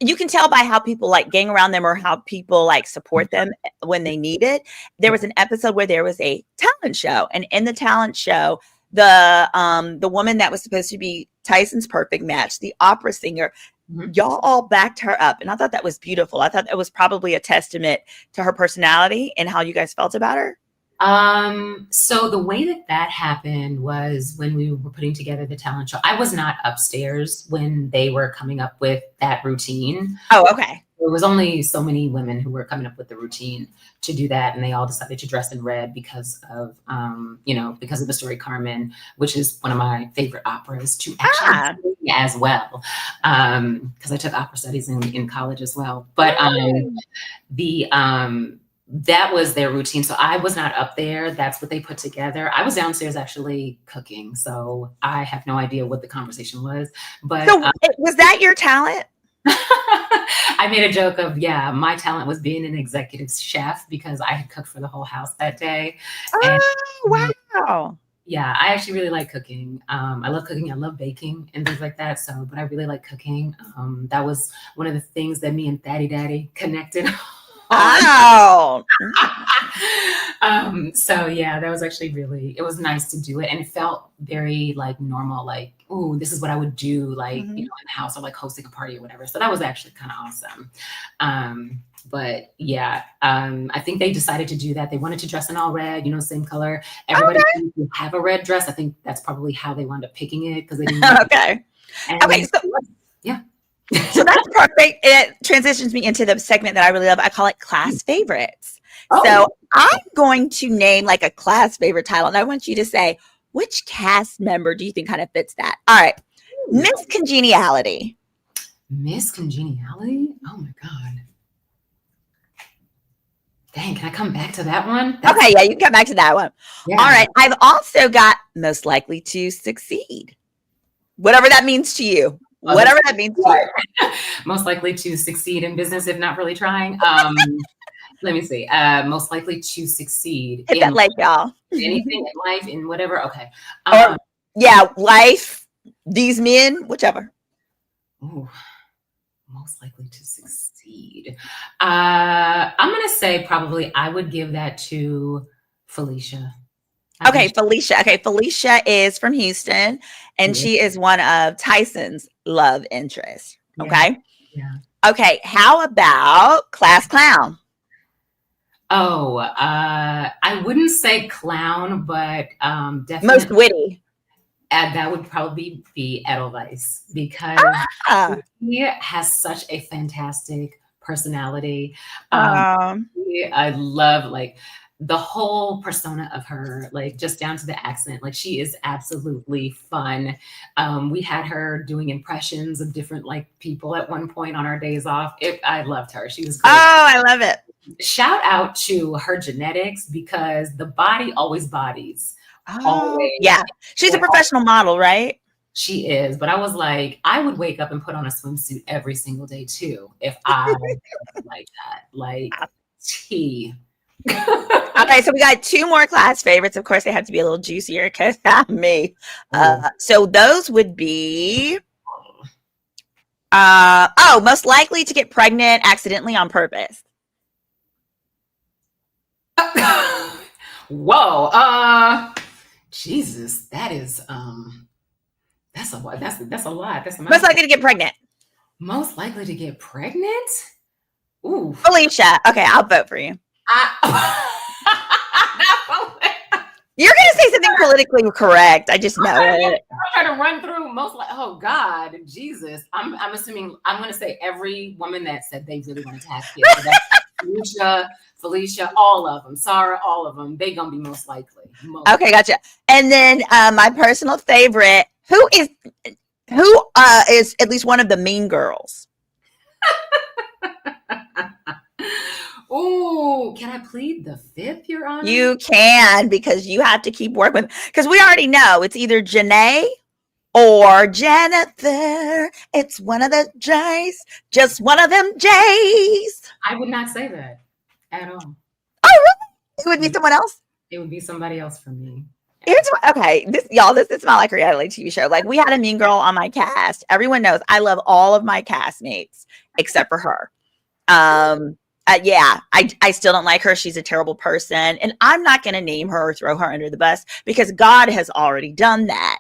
you can tell by how people like gang around them or how people like support them when they need it. There was an episode where there was a talent show, and in the talent show, the woman that was supposed to be Tyson's perfect match, the opera singer, y'all all backed her up, and I thought that was beautiful. I thought that was probably a testament to her personality and how you guys felt about her. So the way that happened was when we were putting together the talent show. I was not upstairs when they were coming up with that routine. Oh, okay. There was only so many women who were coming up with the routine to do that, and they all decided to dress in red because of because of the story Carmen, which is one of my favorite operas to actually sing as well, because I took opera studies in college as well. But the that was their routine. So I was not up there. That's what they put together. I was downstairs actually cooking, so I have no idea what the conversation was. But So was that your talent? I made a joke of, my talent was being an executive chef because I had cooked for the whole house that day. And Oh, wow. yeah, I actually really like cooking. I love cooking. I love baking and things like that. So, but I really like cooking. That was one of the things that me and Daddy connected on. Wow. So yeah, that was actually it was nice to do it. And it felt very like normal, like, ooh, this is what I would do, like, in the house or like hosting a party or whatever. So that was actually kind of awesome. But yeah, I think they decided to do that. They wanted to dress in all red, same color. Everybody would have a red dress. I think that's probably how they wound up picking it because they didn't. Okay. Okay. So, yeah. So that's perfect. It transitions me into the segment that I really love. I call it class favorites. So I'm going to name like a class favorite title, and I want you to say which cast member do you think kind of fits that. All right. Miss Congeniality. Miss Congeniality? Oh my God. Dang, can I come back to that one? Okay, yeah, you can come back to that one. Yeah. All right. I've also got most likely to succeed. Whatever that means to you. Whatever that means to you. Most likely to succeed in business, if not really trying. Let me see. Most likely to succeed. Hit that like, y'all. Anything in life, in whatever. Okay. Life, these men, whichever. Ooh, most likely to succeed. I'm going to say probably I would give that to Felicia. Okay, Felicia. Okay, Felicia is from Houston, and she is one of Tyson's love interests. Okay. Yeah. Okay, how about class clown? Oh, I wouldn't say clown, but definitely most witty. And that would probably be Edelweiss because Ah, he has such a fantastic personality. Um, um, I love like the whole persona of her, like just down to the accent. Like she is absolutely fun. We had her doing impressions of different like people at one point on our days off. I loved her. She was oh, great. I love it. Shout out to her genetics because the body always bodies. Oh, Always. yeah. She's a professional model, right? She is, but I was like, I would wake up and put on a swimsuit every single day too if I like that. Like tea. Okay, so we got two more class favorites. Of course, they have to be a little juicier because me. Oh. So those would be most likely to get pregnant accidentally on purpose. Whoa. Jesus, that is that's a lot. That's a lot. That's a Most likely to get pregnant. most likely to get pregnant. Ooh. Felicia. Okay, I'll vote for you. I, You're gonna say something politically correct. I just know it. I'm trying to run through most like, oh God, Jesus. I'm assuming I'm gonna say every woman that said they really wanted to have kids. So that's Felicia, all of them, Sarah, all of them, they gonna be most likely. Okay, gotcha. And then my personal favorite, who is at least one of the mean girls. Oh, can I plead the fifth, Your Honor? You can, because you have to keep working with, because we already know it's either Janae or Jennifer. It's one of the J's, just one of them J's. I would not say that at all. Oh, really? It would be someone else? It would be somebody else for me. Okay, this is not like a reality TV show. Like, we had a mean girl on my cast. Everyone knows I love all of my castmates except for her. Yeah, I still don't like her. She's a terrible person. And I'm not going to name her or throw her under the bus because God has already done that.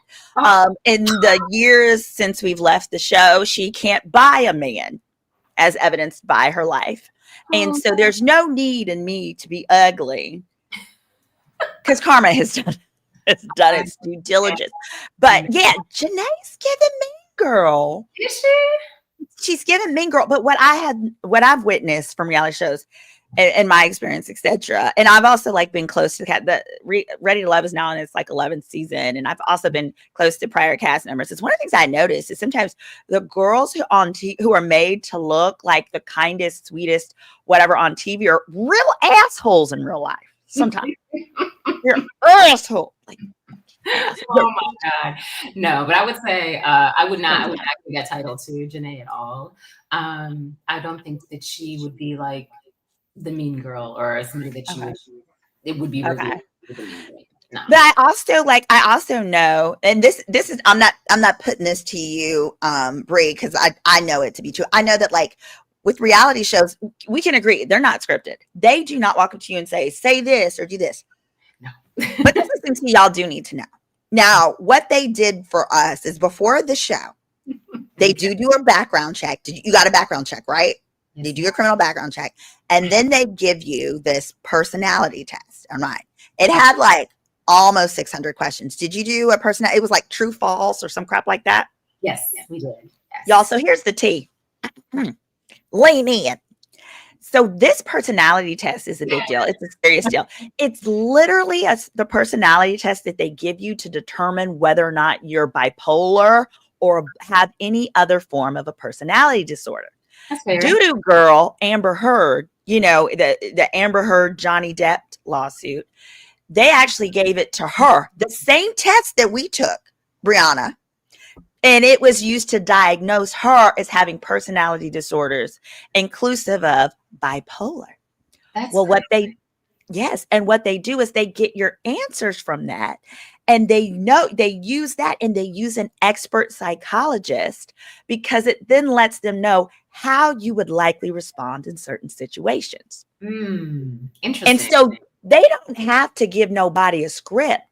In the years since we've left the show, she can't buy a man, as evidenced by her life. And so there's no need in me to be ugly because karma has done its due diligence. But yeah, Janae's giving mean girl. Is she? She's giving mean girl. But what I've witnessed from reality shows and my experience, etc. And I've also like been close to Ready to Love is now in its like 11th season. And I've also been close to prior cast members. It's one of the things I noticed is sometimes the girls who are made to look like the kindest, sweetest, whatever on TV are real assholes in real life. Sometimes you're an asshole. Like, oh my God. No, but I would say I would not give that title to Janae at all. I don't think that she would be like the mean girl or somebody that it would be okay. No. But I also know, and this is I'm not putting this to you, Brie, because I know it to be true. I know that like with reality shows, we can agree they're not scripted. They do not walk up to you and say this or do this. No. But this is something y'all do need to know. Now, what they did for us is before the show, they do a background check. You got a background check, right? Yes. They do a criminal background check. And then they give you this personality test. All right. It had like almost 600 questions. Did you do a personality? It was like true, false, or some crap like that? Yes, we did. Yes. Y'all, so here's the tea. Lean in. So this personality test is a big deal. It's a serious deal. It's literally the personality test that they give you to determine whether or not you're bipolar or have any other form of a personality disorder. Doo-doo girl, Amber Heard, the Amber Heard, Johnny Depp lawsuit, they actually gave it to her. The same test that we took, Brianna, and it was used to diagnose her as having personality disorders, inclusive of bipolar. What they do is they get your answers from that. And they use that, and they use an expert psychologist because it then lets them know how you would likely respond in certain situations. Interesting. And so they don't have to give nobody a script.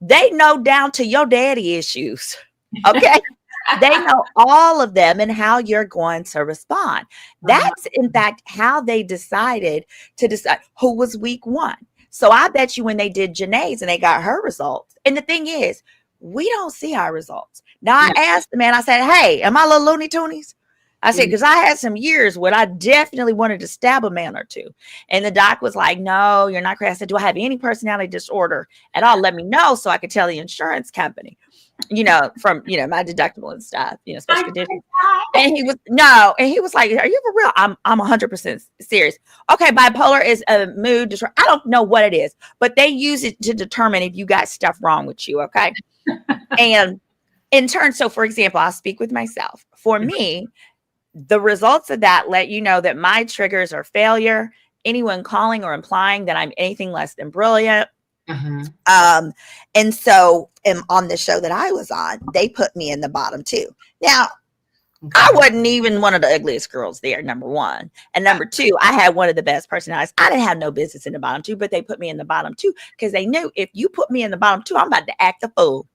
They know down to your daddy issues. Okay. They know all of them and how you're going to respond. That's in fact how they decided who was week one. So I bet you when they did Janae's and they got her results. And the thing is, we don't see our results. Now I asked the man, I said, hey, am I a little Looney Toonies? I said, because I had some years when I definitely wanted to stab a man or two. And the doc was like, no, you're not crazy. I said, do I have any personality disorder at all? Let me know so I could tell the insurance company, from, my deductible and stuff, special conditions. And he was, no. And he was like, are you for real? I'm 100% serious. Okay. Bipolar is a mood disorder. I don't know what it is, but they use it to determine if you got stuff wrong with you. Okay. And in turn, so for example, I'll speak with myself. For me, the results of that let you know that my triggers are failure, anyone calling or implying that I'm anything less than brilliant. And so on the show that I was on, they put me in the bottom 2. Now, I wasn't even one of the ugliest girls there, number 1. And number 2, I had one of the best personalities. I didn't have no business in the bottom 2, but they put me in the bottom 2 because they knew if you put me in the bottom 2, I'm about to act a fool.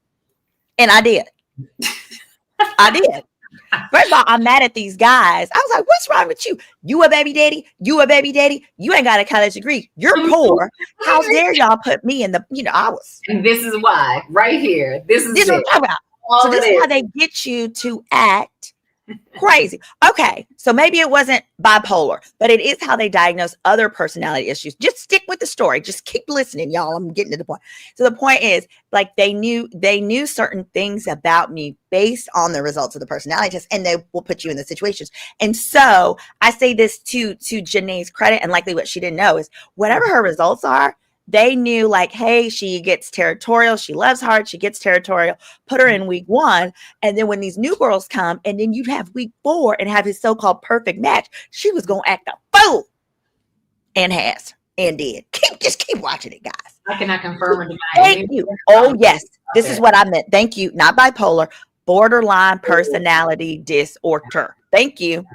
And I did. I did. First of all, I'm mad at these guys. I was like, what's wrong with you? You a baby daddy? You a baby daddy? You ain't got a college degree. You're poor. How dare y'all put me in the, I was. And this is why, right here. This is what I'm talking about. So this is how they get you to act crazy. Okay. So maybe it wasn't bipolar, but it is how they diagnose other personality issues. Just stick with the story. Just keep listening, y'all. I'm getting to the point. So the point is, like, they knew certain things about me based on the results of the personality test, and they will put you in the situations. And so I say this to Janae's credit, and likely what she didn't know is whatever her results are, they knew, like, hey, she gets territorial. She loves hard. She gets territorial. Put her in week 1. And then when these new girls come, and then you have week 4 and have his so-called perfect match, she was going to act a fool. And has. And did. Just keep watching it, guys. I cannot confirm or deny. Thank you. Oh, yes. This is what I meant. Thank you. Not bipolar. Borderline personality disorder. Thank you.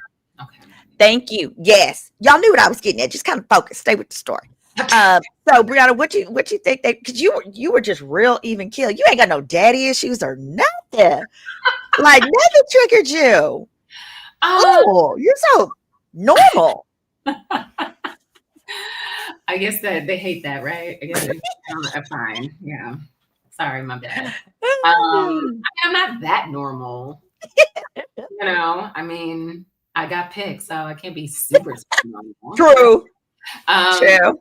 Okay. Thank you. Yes. Y'all knew what I was getting at. Just kind of focus. Stay with the story. So Brianna, what you think that, because you were just real even keel. You ain't got no daddy issues or nothing. Like nothing triggered you. Oh, you're so normal. I guess that they hate that, right? I guess I'm fine. Yeah. Sorry, my bad. I'm not that normal. I mean, I got picked, so I can't be super normal. True. True.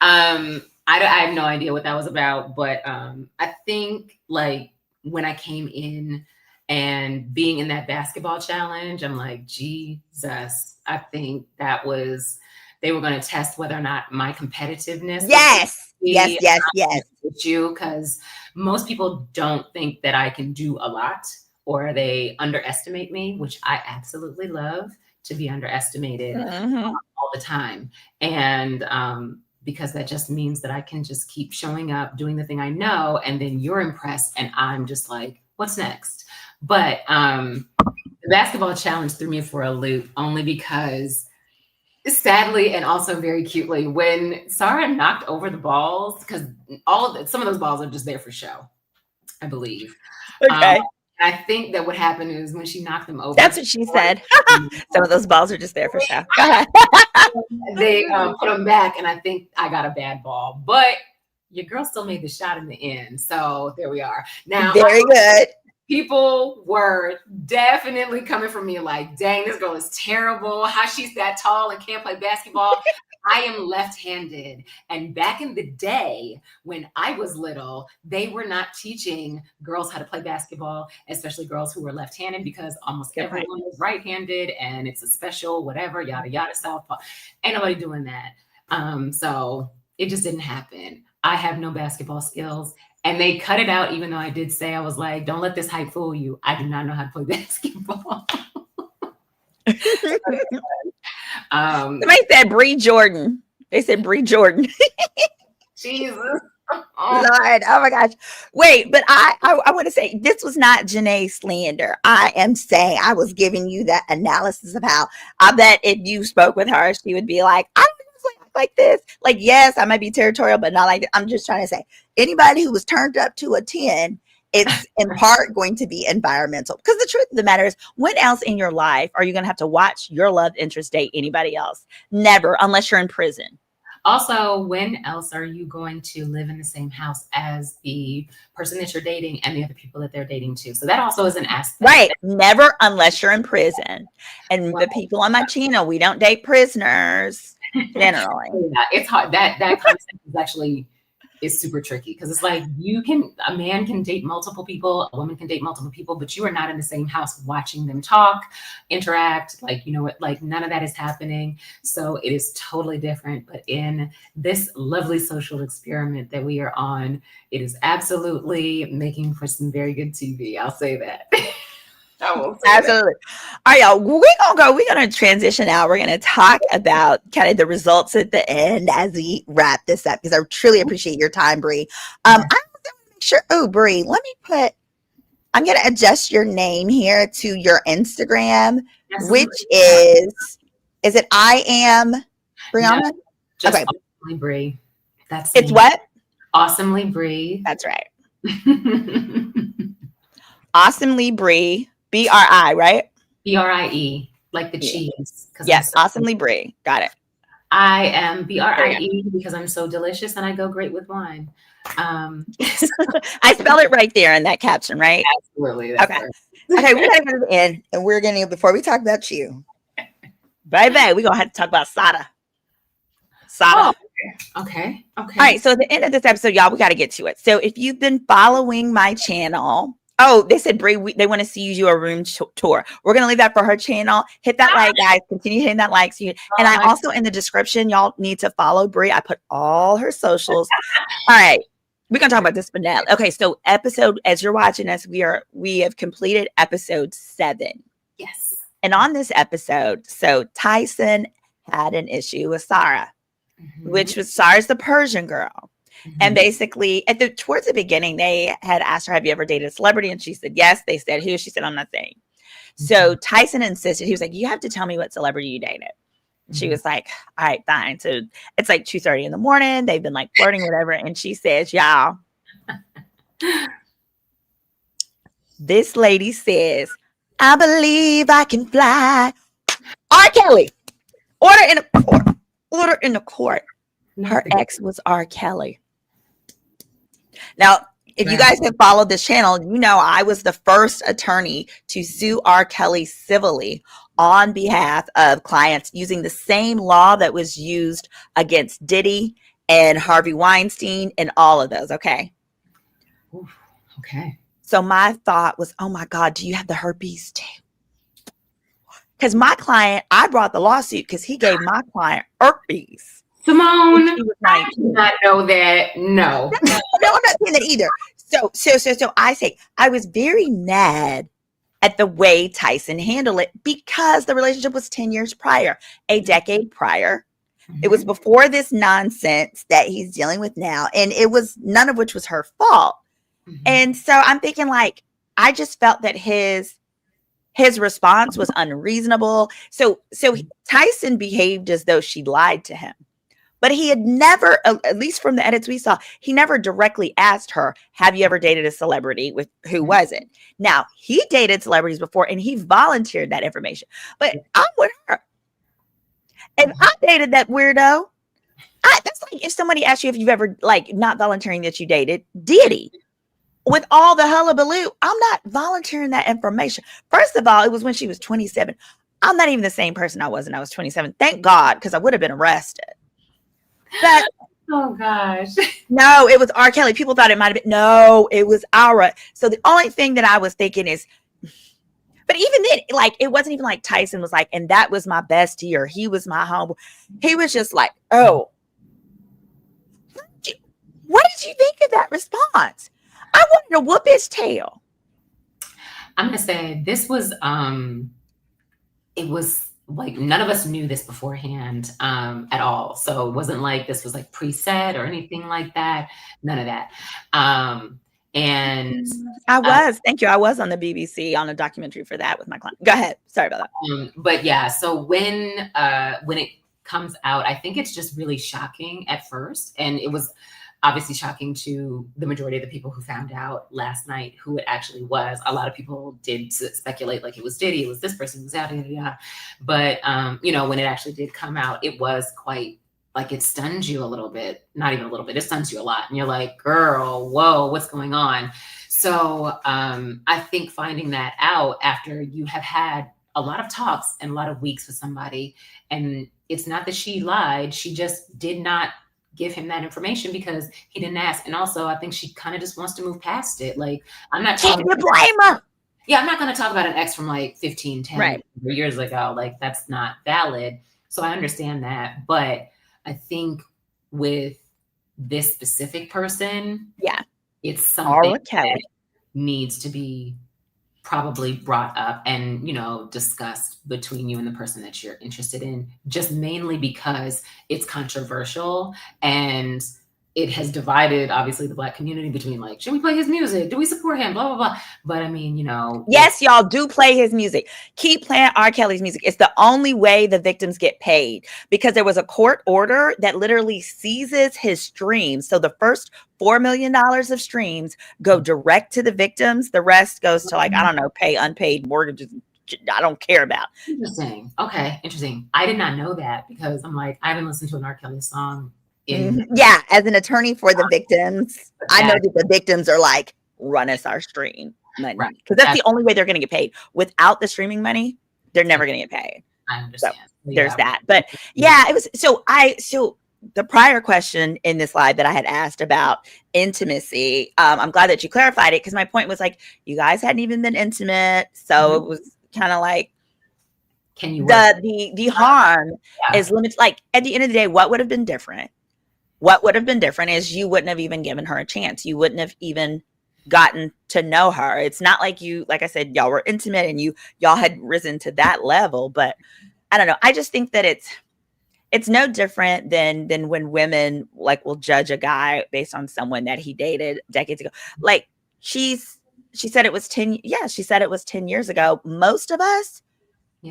I have no idea what that was about, but I think like when I came in and being in that basketball challenge, I'm like, Jesus, I think that was, they were going to test whether or not my competitiveness. Yes. Issue, because most people don't think that I can do a lot, or they underestimate me, which I absolutely love to be underestimated all the time. And because that just means that I can just keep showing up, doing the thing I know, and then you're impressed, and I'm just like, what's next? But the basketball challenge threw me for a loop, only because sadly, and also very cutely, when Sarah knocked over the balls, because some of those balls are just there for show, I believe. Okay. I think that what happened is when she knocked them over. That's what she said. Some of those balls are just there for show. Go ahead. They put them back, and I think I got a bad ball. But your girl still made the shot in the end. So there we are. Now, very good. People were definitely coming for me like, dang, this girl is terrible. How she's that tall and can't play basketball. I am left-handed. And back in the day when I was little, they were not teaching girls how to play basketball, especially girls who were left-handed, because almost everyone is right-handed and it's a special whatever, yada, yada, southpaw. Ain't nobody doing that. So it just didn't happen. I have no basketball skills. And they cut it out, even though I did say, I was like, don't let this hype fool you. I do not know how to play basketball. Somebody said Bree Jordan. They said Bree Jordan. Jesus. Lord, oh my gosh. Wait, but I want to say this was not Janae slander. I am saying I was giving you that analysis of how I bet if you spoke with her, she would be like, I don't like this. Like, yes, I might be territorial, but not like, I'm just trying to say anybody who was turned up to a 10, it's in part going to be environmental. Because the truth of the matter is, when else in your life are you going to have to watch your love interest date anybody else? Never, unless you're in prison. Also, when else are you going to live in the same house as the person that you're dating and the other people that they're dating too? So that also is an aspect. Right. Never unless you're in prison. And Well, the people on my channel, we don't date prisoners generally. yeah, it's hard. That concept is actually is super tricky because it's like a man can date multiple people, a woman can date multiple people, but you are not in the same house watching them talk, interact, like, you know what, like none of that is happening. So it is totally different. But in this lovely social experiment that we are on, it is absolutely making for some very good TV. I'll say that. I will say Absolutely. All right, y'all. We're gonna transition out. We're gonna talk about kind of the results at the end as we wrap this up because I truly appreciate your time, Brie. I'm gonna make sure. Oh, Brie, I'm gonna adjust your name here to your Instagram, absolutely. which is it I am Brianna? No, just Okay. Awesomely Brie. That's It's me. what? Awesomely Brie. That's right. Awesomely Brie. BRI, right? BRIE, like the Yeah. cheese. Yes, Awesomely Brie. Got it. I am BRIE because I'm so delicious and I go great with wine. I spelled it right there in that caption, right? Absolutely. Okay. Okay, we gotta go to the end, and we're gonna before we talk about you, baby, we're gonna have to talk about Sada. Oh, okay. All right. So at the end of this episode, y'all, we got to get to it. So if you've been following my channel, they said Brie, they want to see you do a room tour. We're gonna leave that for her channel. Hit that like, guys. Continue hitting that like. And I also in the description, y'all need to follow Brie. I put all her socials. All right. We're gonna talk about this finale. Okay, so as you're watching us, we have completed episode 7. Yes. And on this episode, so Tyson had an issue with Sarah, which was Sarah's the Persian girl. And basically towards the beginning, they had asked her, have you ever dated a celebrity? And she said, yes. They said, who? She said, I'm not saying. So Tyson insisted, he was like, you have to tell me what celebrity you dated. She was like, all right, fine. So it's like 2:30 in the morning. They've been like flirting, whatever. And she says, y'all, this lady says, I believe I can fly. R. Kelly. Order in the court. Order in the court. Her ex was R. Kelly. Now, if you guys have followed this channel, you know I was the first attorney to sue R. Kelly civilly on behalf of clients using the same law that was used against Diddy and Harvey Weinstein and all of those, okay? Oof, okay. So my thought was, oh my God, do you have the herpes too? Because my client, I brought the lawsuit because he gave my client herpes. Symone, I did not know that. No. No, I'm not saying that either. So I say I was very mad at the way Tyson handled it because the relationship was 10 years prior, a decade prior. It was before this nonsense that he's dealing with now. And it was none of which was her fault. And so I'm thinking like, I just felt that his response was unreasonable. So Tyson behaved as though she lied to him. But he had never, at least from the edits we saw, he never directly asked her, have you ever dated a celebrity? With who was it? Now, he dated celebrities before and he volunteered that information. But I'm with her. If I dated that weirdo, that's like if somebody asked you if you've ever, like, not volunteering that you dated Diddy. With all the hullabaloo, I'm not volunteering that information. First of all, it was when she was 27. I'm not even the same person I was when I was 27. Thank God, because I would have been arrested. But oh gosh. No, it was R. Kelly. People thought it might have been. No, it was Aura. So the only thing that I was thinking is, but even then, like, it wasn't even like Tyson was like, and that was my bestie or he was my homeboy. He was just like, oh, what did you think of that response? I wanted to whoop his tail. I'm going to say this was, it was like none of us knew this beforehand at all. So it wasn't like this was like preset or anything like that. None of that. And thank you. I was on the BBC on a documentary for that with my client. Go ahead. Sorry about that. But yeah, so when it comes out, I think it's just really shocking at first. And it was obviously shocking to the majority of the people who found out last night who it actually was. A lot of people did speculate like it was Diddy, it was this person, it was that, but you know, when it actually did come out, it was quite like it stuns you a little bit, not even a little bit, it stuns you a lot. And you're like, girl, whoa, what's going on? So I think finding that out after you have had a lot of talks and a lot of weeks with somebody, and it's not that she lied, she just did not give him that information because he didn't ask. And also, I think she kind of just wants to move past it. Like, I'm not Can't talking. you blame her? Yeah, I'm not going to talk about an ex from like 15, 10 Right. years ago. Like, that's not valid. So I understand that. But I think with this specific person, Yeah. it's something R. that Kelly. needs to be probably brought up and, you know, discussed between you and the person that you're interested in, just mainly because it's controversial and it has divided obviously the Black community between like, should we play his music? Do we support him? Blah, blah, blah. But I mean, you know. Yes, y'all do play his music. Keep playing R. Kelly's music. It's the only way the victims get paid, because there was a court order that literally seizes his streams. So the first $4 million of streams go direct to the victims. The rest goes to, like, I don't know, pay unpaid mortgages. I don't care about. Interesting. Okay, interesting. I did not know that because I'm like, I haven't listened to an R. Kelly song in. Yeah, as an attorney for the victims, I know that the victims are like, run us our stream money, Right. because that's the only way they're going to get paid. Without the streaming money, they're never going to get paid. I understand. So there's that. But yeah, it was so the prior question in this live that I had asked about intimacy, I'm glad that you clarified it, because my point was like, you guys hadn't even been intimate, so it was kind of like, can you the harm is limited. Like, at the end of the day, what would have been different? What would have been different is you wouldn't have even given her a chance. You wouldn't have even gotten to know her. It's not like you, like I said, y'all were intimate and y'all had risen to that level. But I don't know. I just think that it's no different than when women like will judge a guy based on someone that he dated decades ago. Like, she said it was 10. Yeah, she said it was 10 years ago. Most of us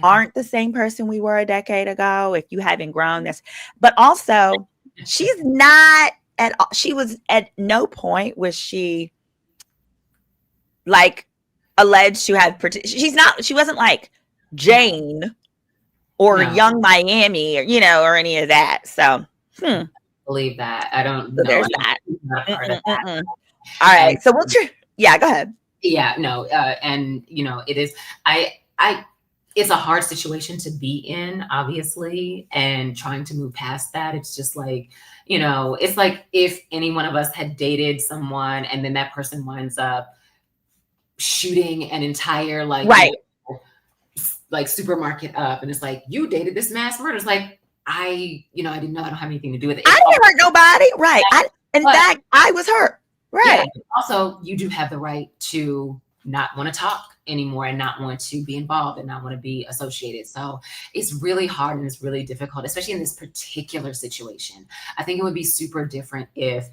aren't the same person we were a decade ago. If you haven't grown this, but also she's not at all. She was at no point was she like alleged to have. She wasn't like Jane or Young Miami or, you know, or any of that. So believe that. I don't so know. there's that. All right. So what's your, yeah, go ahead. Yeah, no. And you know, it is, it's a hard situation to be in, obviously, and trying to move past that. It's just like, you know, it's like if any one of us had dated someone and then that person winds up shooting an entire like, right. You know, like supermarket up, and it's like, you dated this mass murder. It's like, I didn't know. I don't have anything to do with it. I didn't hurt nobody. Right. In fact, I was hurt. Right. Yeah, also, you do have the right to not want to talk anymore and not want to be involved and not want to be associated. So it's really hard and it's really difficult, especially in this particular situation. I think it would be super different if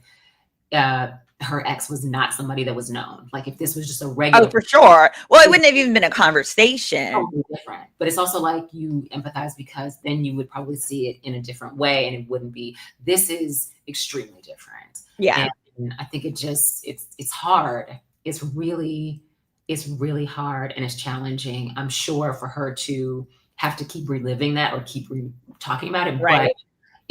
her ex was not somebody that was known. Like if this was just a regular. Oh, for sure. Well, it wouldn't have even been a conversation. Totally different. But it's also like you empathize because then you would probably see it in a different way and it wouldn't be, this is extremely different. Yeah. And I think it's hard. It's really hard and it's challenging, I'm sure, for her to have to keep reliving that or keep talking about it. Right. But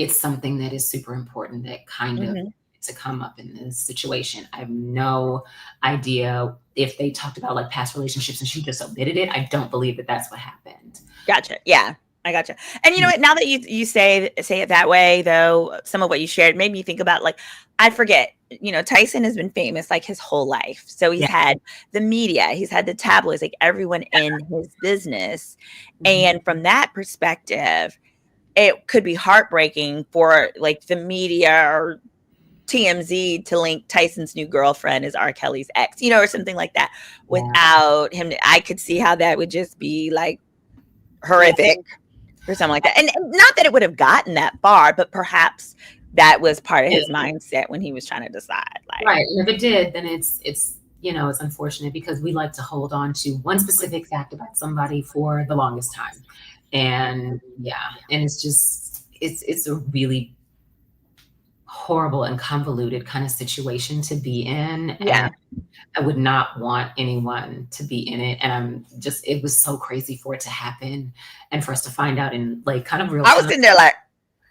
it's something that is super important that kind of to come up in this situation. I have no idea if they talked about like past relationships and she just omitted it. I don't believe that that's what happened. Gotcha. Yeah. I gotcha. And you know what? Now that you say it that way, though, some of what you shared made me think about, like, I forget, you know, Tyson has been famous like his whole life. So he's had the media, he's had the tabloids, like everyone in his business. And from that perspective, it could be heartbreaking for like the media or TMZ to link Tyson's new girlfriend as R. Kelly's ex, you know, or something like that without him. I could see how that would just be like horrific. Or something like that. And not that it would have gotten that far, but perhaps that was part of his mindset when he was trying to decide. Like, right. And if it did, then it's you know, it's unfortunate because we like to hold on to one specific fact about somebody for the longest time. And and it's just it's a really horrible and convoluted kind of situation to be in. And I would not want anyone to be in it. And it was so crazy for it to happen and for us to find out in like kind of real time. I was sitting there like,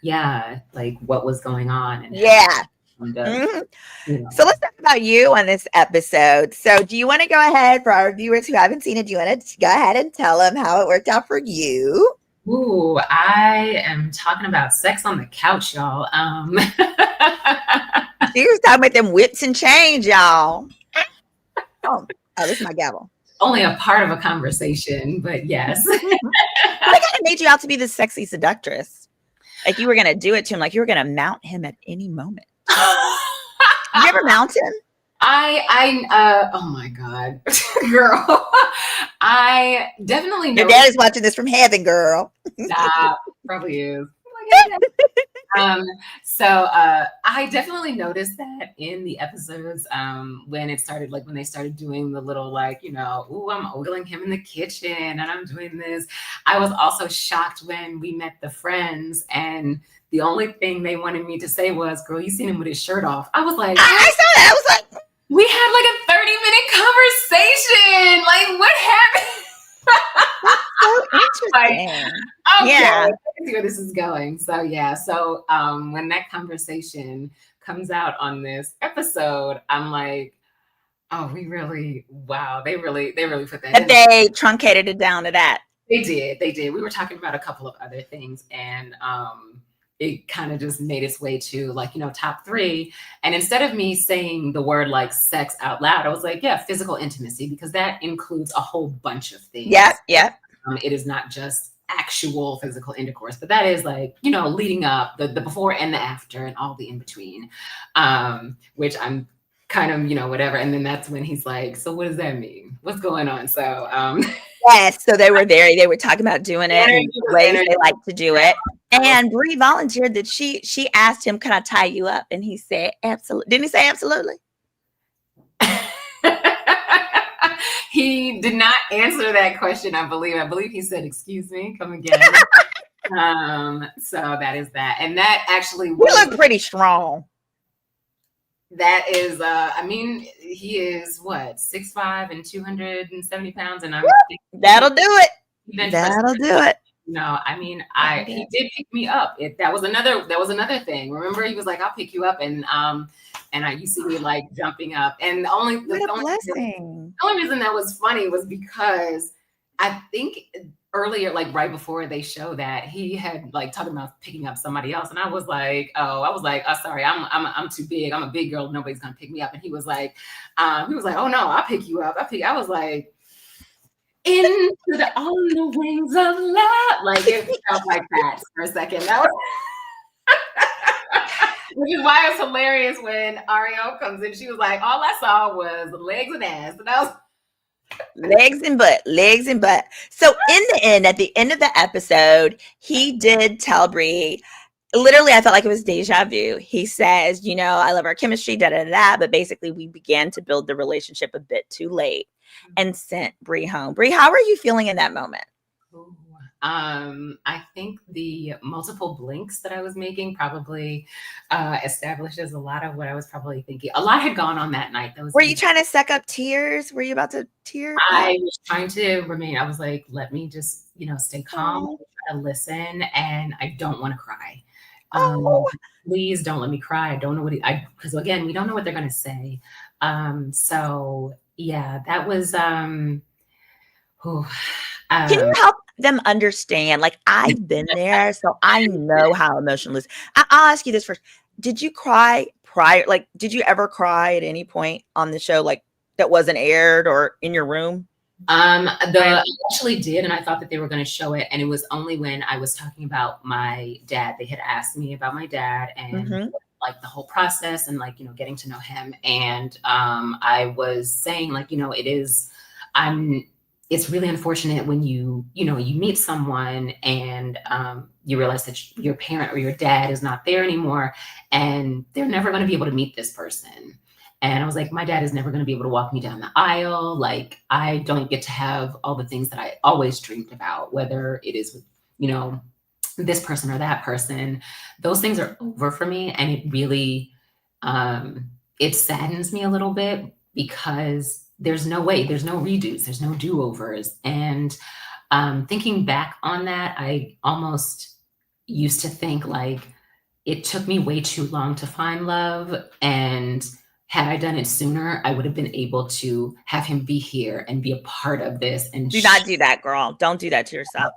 yeah, like what was going on and how Yeah. kind of, Mhm. you So know. let's talk about you on this episode. So do you want to go ahead for our viewers who haven't seen it? Do you want to go ahead and tell them how it worked out for you? Ooh, I am talking about sex on the couch, y'all. She was talking about them whips and chains, y'all. Oh, oh, this is my gavel. Only a part of a conversation, but yes. But I kind of made you out to be the sexy seductress. Like you were gonna do it to him, like you were gonna mount him at any moment. Did you ever mount him? Oh my God, girl. I definitely Your know. daddy's watching this from heaven, girl. Stop. Probably is. Um, I definitely noticed that in the episodes, when it started, like when they started doing the little, like, ooh, I'm oiling him in the kitchen and I'm doing this. I was also shocked when we met the friends and the only thing they wanted me to say was, girl, you seen him with his shirt off. I was like, I saw that. I was like, we had like a 30-minute conversation. Like, what happened? so interesting. Okay, Yeah. I can see where this is going. So yeah, when that conversation comes out on this episode, I'm like, oh, wow, they really put that But in there. they truncated it down to that. They did. We were talking about a couple of other things, and it kind of just made its way to, like, top three. And instead of me saying the word like sex out loud, I was like, yeah, physical intimacy, because that includes a whole bunch of Yep, things. yep. It is not just actual physical intercourse, but that is like, leading up, the before and the after and all the in between, which I'm kind of, whatever. And then that's when he's like, so what does that mean? What's going on? So, Yes. So they were talking about doing it and ways they like to do it. And Brie volunteered that she asked him, can I tie you up? And he said, absolutely. Didn't he say absolutely? He did not answer that question, I believe. I believe he said, excuse me, come again. So that is that. And that actually we look pretty strong. That is, I mean, he is what, 6'5" and 270 pounds, and I'm that'll do it. That'll do it. No, I mean, he did pick me up. That was another thing. Remember, he was like, "I'll pick you up," and you see me like jumping up, and the only reason that was funny was because I think earlier, like right before they show that, he had like talking about picking up somebody else, and I was like, oh, sorry, I'm too big. I'm a big girl. Nobody's gonna pick me up. And he was like, oh no, I'll pick you up. I was like, on the wings of love. Like, it felt like that for a second. That was which is why it's hilarious when Ariel comes in. She was like, all I saw was legs and ass. And I was legs and butt. So in the end, at the end of the episode, he did tell Brie, literally, I felt like it was deja vu. He says, I love our chemistry, da da da. But basically, we began to build the relationship a bit too late and sent Brie home. Brie, how are you feeling in that moment? I think the multiple blinks that I was making probably establishes a lot of what I was probably thinking. A lot had gone on that night. Were you trying to suck up tears? Were you about to tear? I was trying to remain. I was like, let me just, stay calm, try to listen, and I don't want to cry. Please don't let me cry. I don't know because again, we don't know what they're going to say. So yeah, that was, can you help them understand? Like, I've been there, so I know how emotional it is. I'll ask you this first. Did you cry prior? Like, did you ever cry at any point on the show, like that wasn't aired or in your room? I actually did, and I thought that they were going to show it, and it was only when I was talking about my dad. They had asked me about my dad and like the whole process and like, getting to know him. And I was saying like, it's really unfortunate when you meet someone and you realize that your parent or your dad is not there anymore and they're never going to be able to meet this person. And I was like, my dad is never going to be able to walk me down the aisle. Like, I don't get to have all the things that I always dreamed about, whether it is with, this person or that person. Those things are over for me. And it really, it saddens me a little bit because there's no way, there's no redos, there's no do-overs. And thinking back on that, I almost used to think like, it took me way too long to find love. And had I done it sooner, I would have been able to have him be here and be a part of this. Do not do that, girl. Don't do that to yourself.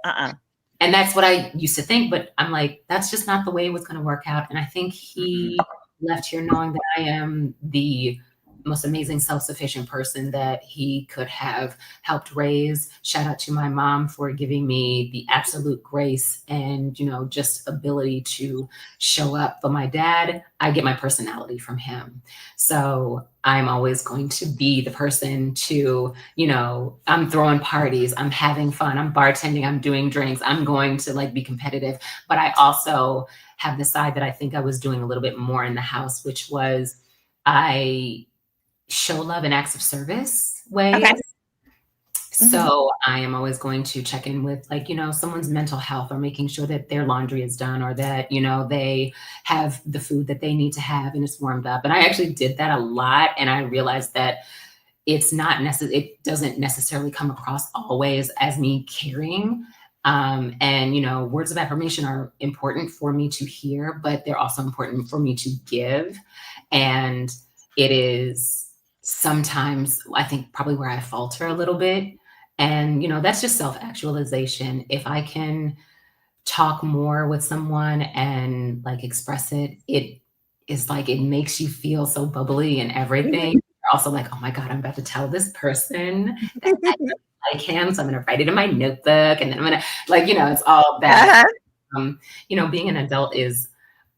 And that's what I used to think, but I'm like, that's just not the way it was going to work out. And I think he left here knowing that I am the most amazing self-sufficient person that he could have helped raise. Shout out to my mom for giving me the absolute grace and, just ability to show up. But my dad, I get my personality from him. So I'm always going to be the person to, I'm throwing parties, I'm having fun, I'm bartending, I'm doing drinks, I'm going to be competitive. But I also have the side that I think I was doing a little bit more in the house, which was I show love in acts of service ways. Okay. So I am always going to check in with someone's mental health, or making sure that their laundry is done, or that, they have the food that they need to have and it's warmed up. And I actually did that a lot. And I realized that it's not it doesn't necessarily come across always as me caring. And words of affirmation are important for me to hear, but they're also important for me to give. And it is sometimes, I think, probably where I falter a little bit. And, that's just self-actualization. If I can talk more with someone and express it, it is it makes you feel so bubbly and everything. You're also like, oh my God, I'm about to tell this person that I like him. So I'm going to write it in my notebook. And then I'm going to it's all that. Being an adult is,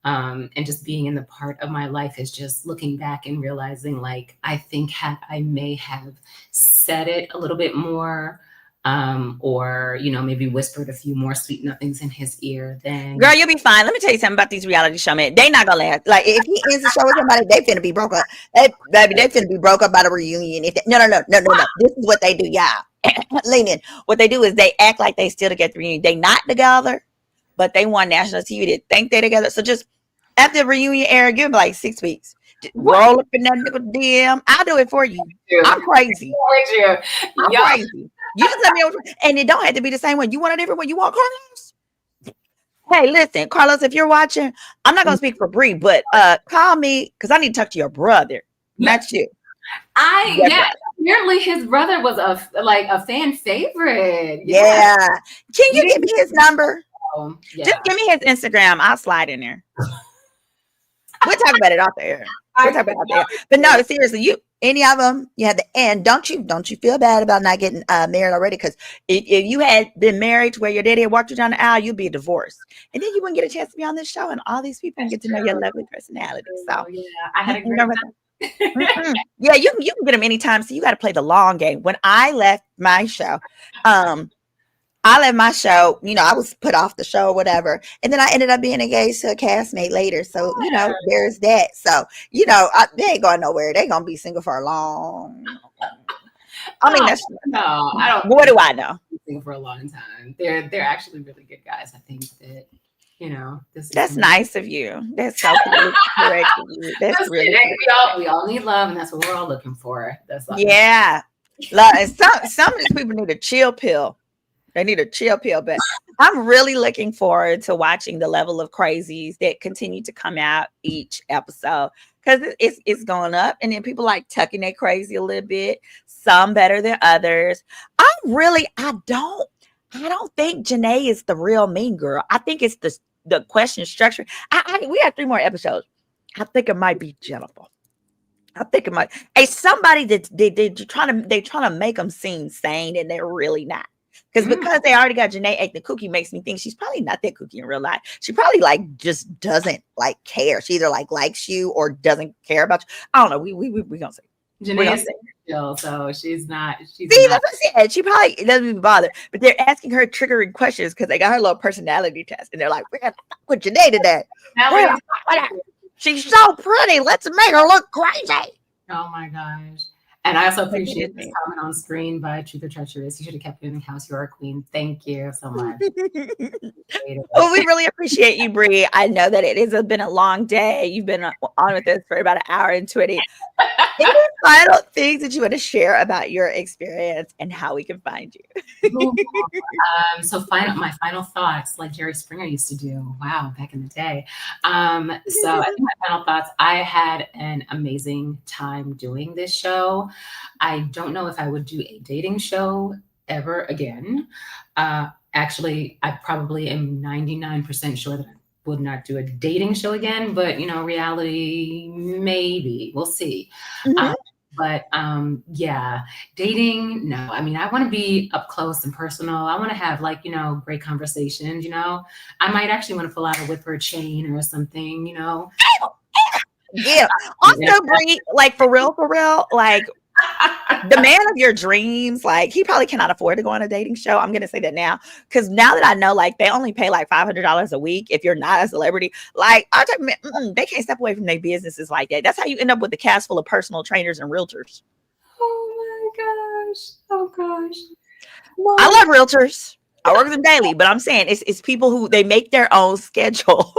and just being in the part of my life is just looking back and realizing I think I may have said it a little bit more, or maybe whispered a few more sweet nothings in his ear. Then girl, you'll be fine. Let me tell you something about these reality show men. They not gonna last. If he ends the show with somebody, they finna be broke up. They finna be broke up by the reunion. No. This is what they do, y'all. Lean in. What they do is they act like they still together. Reunion. They not together, but they want national TV to think they together. So just after the reunion era, give them 6 weeks. Roll up in that nigga DM. I'll do it for you. I'm crazy. I'm crazy. You just let me over, and it don't have to be the same one. You want a different one? You want Carlos? Hey, listen, Carlos, if you're watching, I'm not gonna speak for Brie, but call me because I need to talk to your brother, not you. Apparently his brother was a fan favorite. Yeah. Can you give me his number? Yeah. Just give me his Instagram. I'll slide in there. We'll talk about it off the air. But no, seriously, any of them, you had the end. Don't you feel bad about not getting married already? Because if you had been married to where your daddy had walked you down the aisle, you'd be divorced, and then you wouldn't get a chance to be on this show, and all these people get to know your lovely personality. So yeah, I had a great time. Yeah, you can get them anytime. So you got to play the long game. When I left my show, I was put off the show or whatever. And then I ended up being engaged to a castmate later. So, there's that. So, they ain't going nowhere. They going to be single for a long. I mean, I don't. What do I know? Single for a long time. They're actually really good guys. I think that, that's nice of you. That's so correct of you. That's really we all need love, and that's what we're all looking for. That's yeah. And some of these people need a chill pill. They need a chill pill, but I'm really looking forward to watching the level of crazies that continue to come out each episode, because it's going up, and then people tucking their crazy a little bit, some better than others. I don't think Janae is the real mean girl. I think it's the question structure. We have 3 more episodes. I think it might be Jennifer. I think it might. Hey, somebody that they're trying to make them seem sane, and they're really not. Because they already got Janae acting kooky makes me think she's probably not that kooky in real life. She probably just doesn't care. She either likes you or doesn't care about you. I don't know. We gonna say Janae is chill, so she's not. See, that's what I said. She probably doesn't even bother. But they're asking her triggering questions because they got her little personality test, and they're like, "We're gonna talk with Janae today. She's so pretty. Let's make her look crazy." Oh my gosh. And I also Like, it appreciate is this me. comment on screen by Truth or Treacherous. You should have kept it in the house. You're a queen. Thank you so much. Appreciate Well, we it. really appreciate you, Brie. I know that it has been a long day. You've been on with us for about an hour and 20. Any final things that you want to share about your experience and how we can find Ooh, you? so my final thoughts, like Jerry Springer used to do. Wow, back in the day. So I think my final thoughts. I had an amazing time doing this show. I don't know if I would do a dating show ever again. Actually, I probably am 99% sure that I would not do a dating show again. But reality, maybe we'll see. Mhm. Um, but yeah, dating, no. I mean, I want to be up close and personal. I want to have like, great conversations, I might actually want to pull out a whipper chain or something. Yeah. Also, Brie, like for real, like the man of your dreams, like he probably cannot afford to go on a dating show. I'm gonna say that now because now that I know, like they only pay like $500 a week if you're not a celebrity. Like they can't step away from their businesses like that. That's how you end up with a cast full of personal trainers and realtors. Oh my gosh. Oh gosh. I No. love realtors. I work with them daily, but I'm saying it's people who they make their own schedule.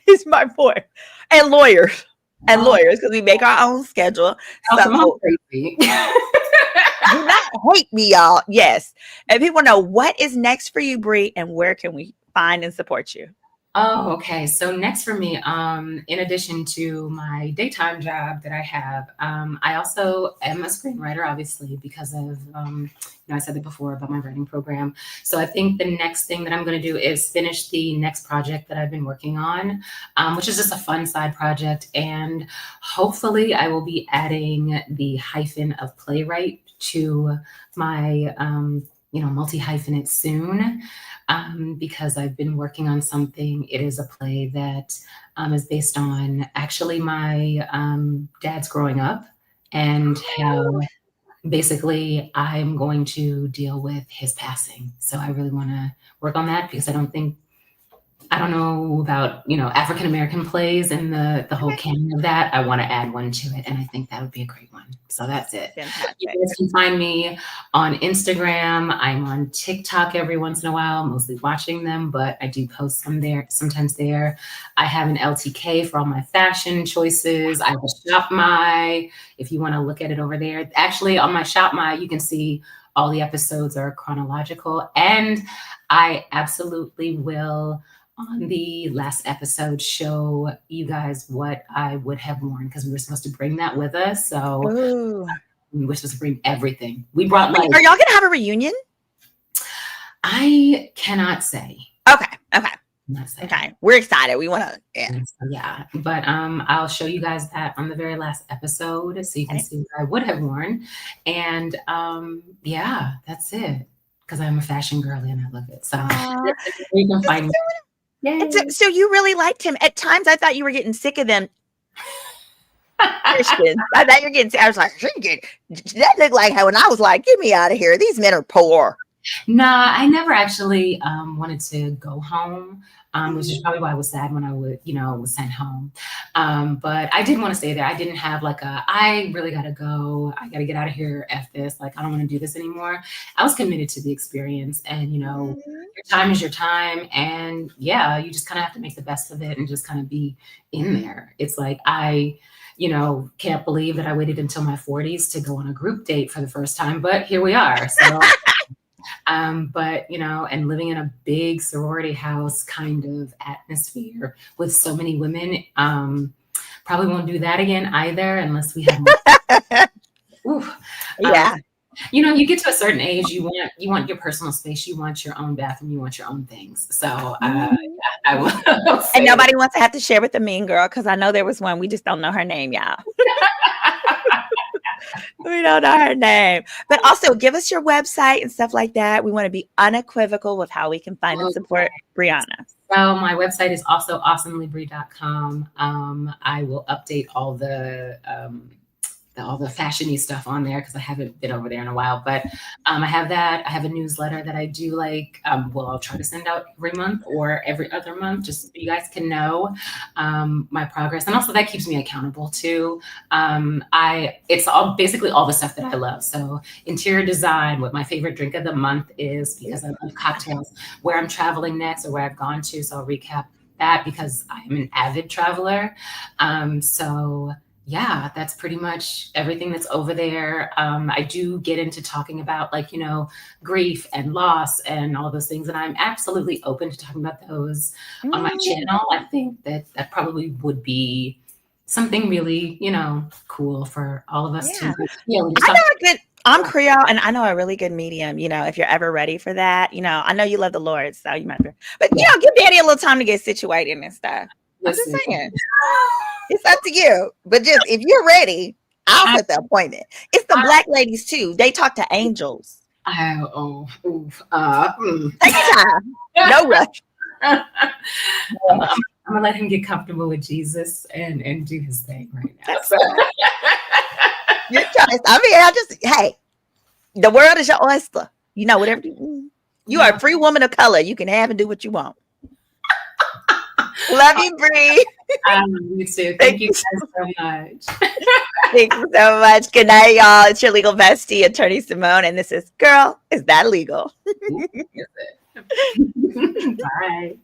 Is my point, and lawyers Oh, because we make our own schedule. So Simone crazy. do not hate me, y'all. Yes. And people know what is next for you, Brie, and where can we find and support you? Oh, okay. So next for me, in addition to my daytime job that I have, I also am a screenwriter, obviously, because of, I said that before about my writing program. So I think the next thing that I'm going to do is finish the next project that I've been working on, which is just a fun side project. And hopefully I will be adding the hyphen of playwright to my, multi-hyphenate soon. Because I've been working on something. It is a play that is based on actually my dad's growing up and how basically I'm going to deal with his passing. So I really want to work on that because I don't know about, African American plays and the whole Okay. canon of that. I want to add one to it, and I think that would be a great one. So that's it. You Fantastic. guys can find me on Instagram. I'm on TikTok every once in a while, mostly watching them, but I do post some there, sometimes there. I have an LTK for all my fashion choices. I have a Shop My, if you want to look at it over there. Actually, on my Shop My, you can see all the episodes are chronological, and I absolutely will on the last episode show you guys what I would have worn because we were supposed to bring that with us. So Ooh. we were supposed to bring everything. We brought Wait, like are y'all gonna have a reunion? I cannot say. Okay. Okay. Not say. Okay. We're excited. We want to. Yeah. Yeah, but I'll show you guys that on the very last episode so you can Okay. see what I would have worn. And yeah, that's it. Because I'm a fashion girly and I love it. So you can find me. Yay. So you really liked him. At times, I thought you were getting sick of them Christians. I thought you're getting sick. I was like, that looked like how when I was like, get me out of here. These men are poor. Nah, I never actually wanted to go home, which is probably why I was sad when I was sent home. But I did want to stay there. I didn't have like I really got to go. I got to get out of here. F this. Like, I don't want to do this anymore. I was committed to the experience and, your time is your time. And yeah, you just kind of have to make the best of it and just kind of be in there. It's like, can't believe that I waited until my 40s to go on a group date for the first time, but here we are. So but and living in a big sorority house kind of atmosphere with so many women, probably won't do that again either unless we have more. Yeah. You get to a certain age, you want your personal space, you want your own bathroom, you want your own things. So yeah, I will And say nobody wants to have to share with the mean girl because I know there was one. We just don't know her name, y'all. We don't know her name. But also give us your website and stuff like that. We want to be unequivocal with how we can find and support Briana. So my website is also AwesomelyBrie.com. I will update all the all the fashiony stuff on there because I haven't been over there in a while. But I have that. I have a newsletter that I do like. Well, I'll try to send out every month or every other month, just so you guys can know my progress, and also that keeps me accountable too. It's all basically all the stuff that I love. So interior design, what my favorite drink of the month is because I love cocktails, where I'm traveling next or where I've gone to. So I'll recap that because I'm an avid traveler. So yeah, that's pretty much everything that's over there. I do get into talking about like, grief and loss and all those things. And I'm absolutely open to talking about those on my channel. I think that probably would be something really, cool for all of us to feel. I'm Creole, and I know a really good medium, if you're ever ready for that. I know you love the Lord, so you might be, but give Daddy a little time to get situated and stuff. I'm just saying. It's up to you. But just if you're ready, I'll set the appointment. It's the Black ladies too. They talk to angels. Take your time. No rush. I'm gonna let him get comfortable with Jesus and do his thing right now. So. Your choice. Hey, the world is your oyster. Whatever you are a free woman of color. You can have and do what you want. Love you, Brie. I love you too. Thank you guys so much. Thank you so much. Good night, y'all. It's your legal bestie, Attorney Symone, and this is Girl, Is That Legal? Bye.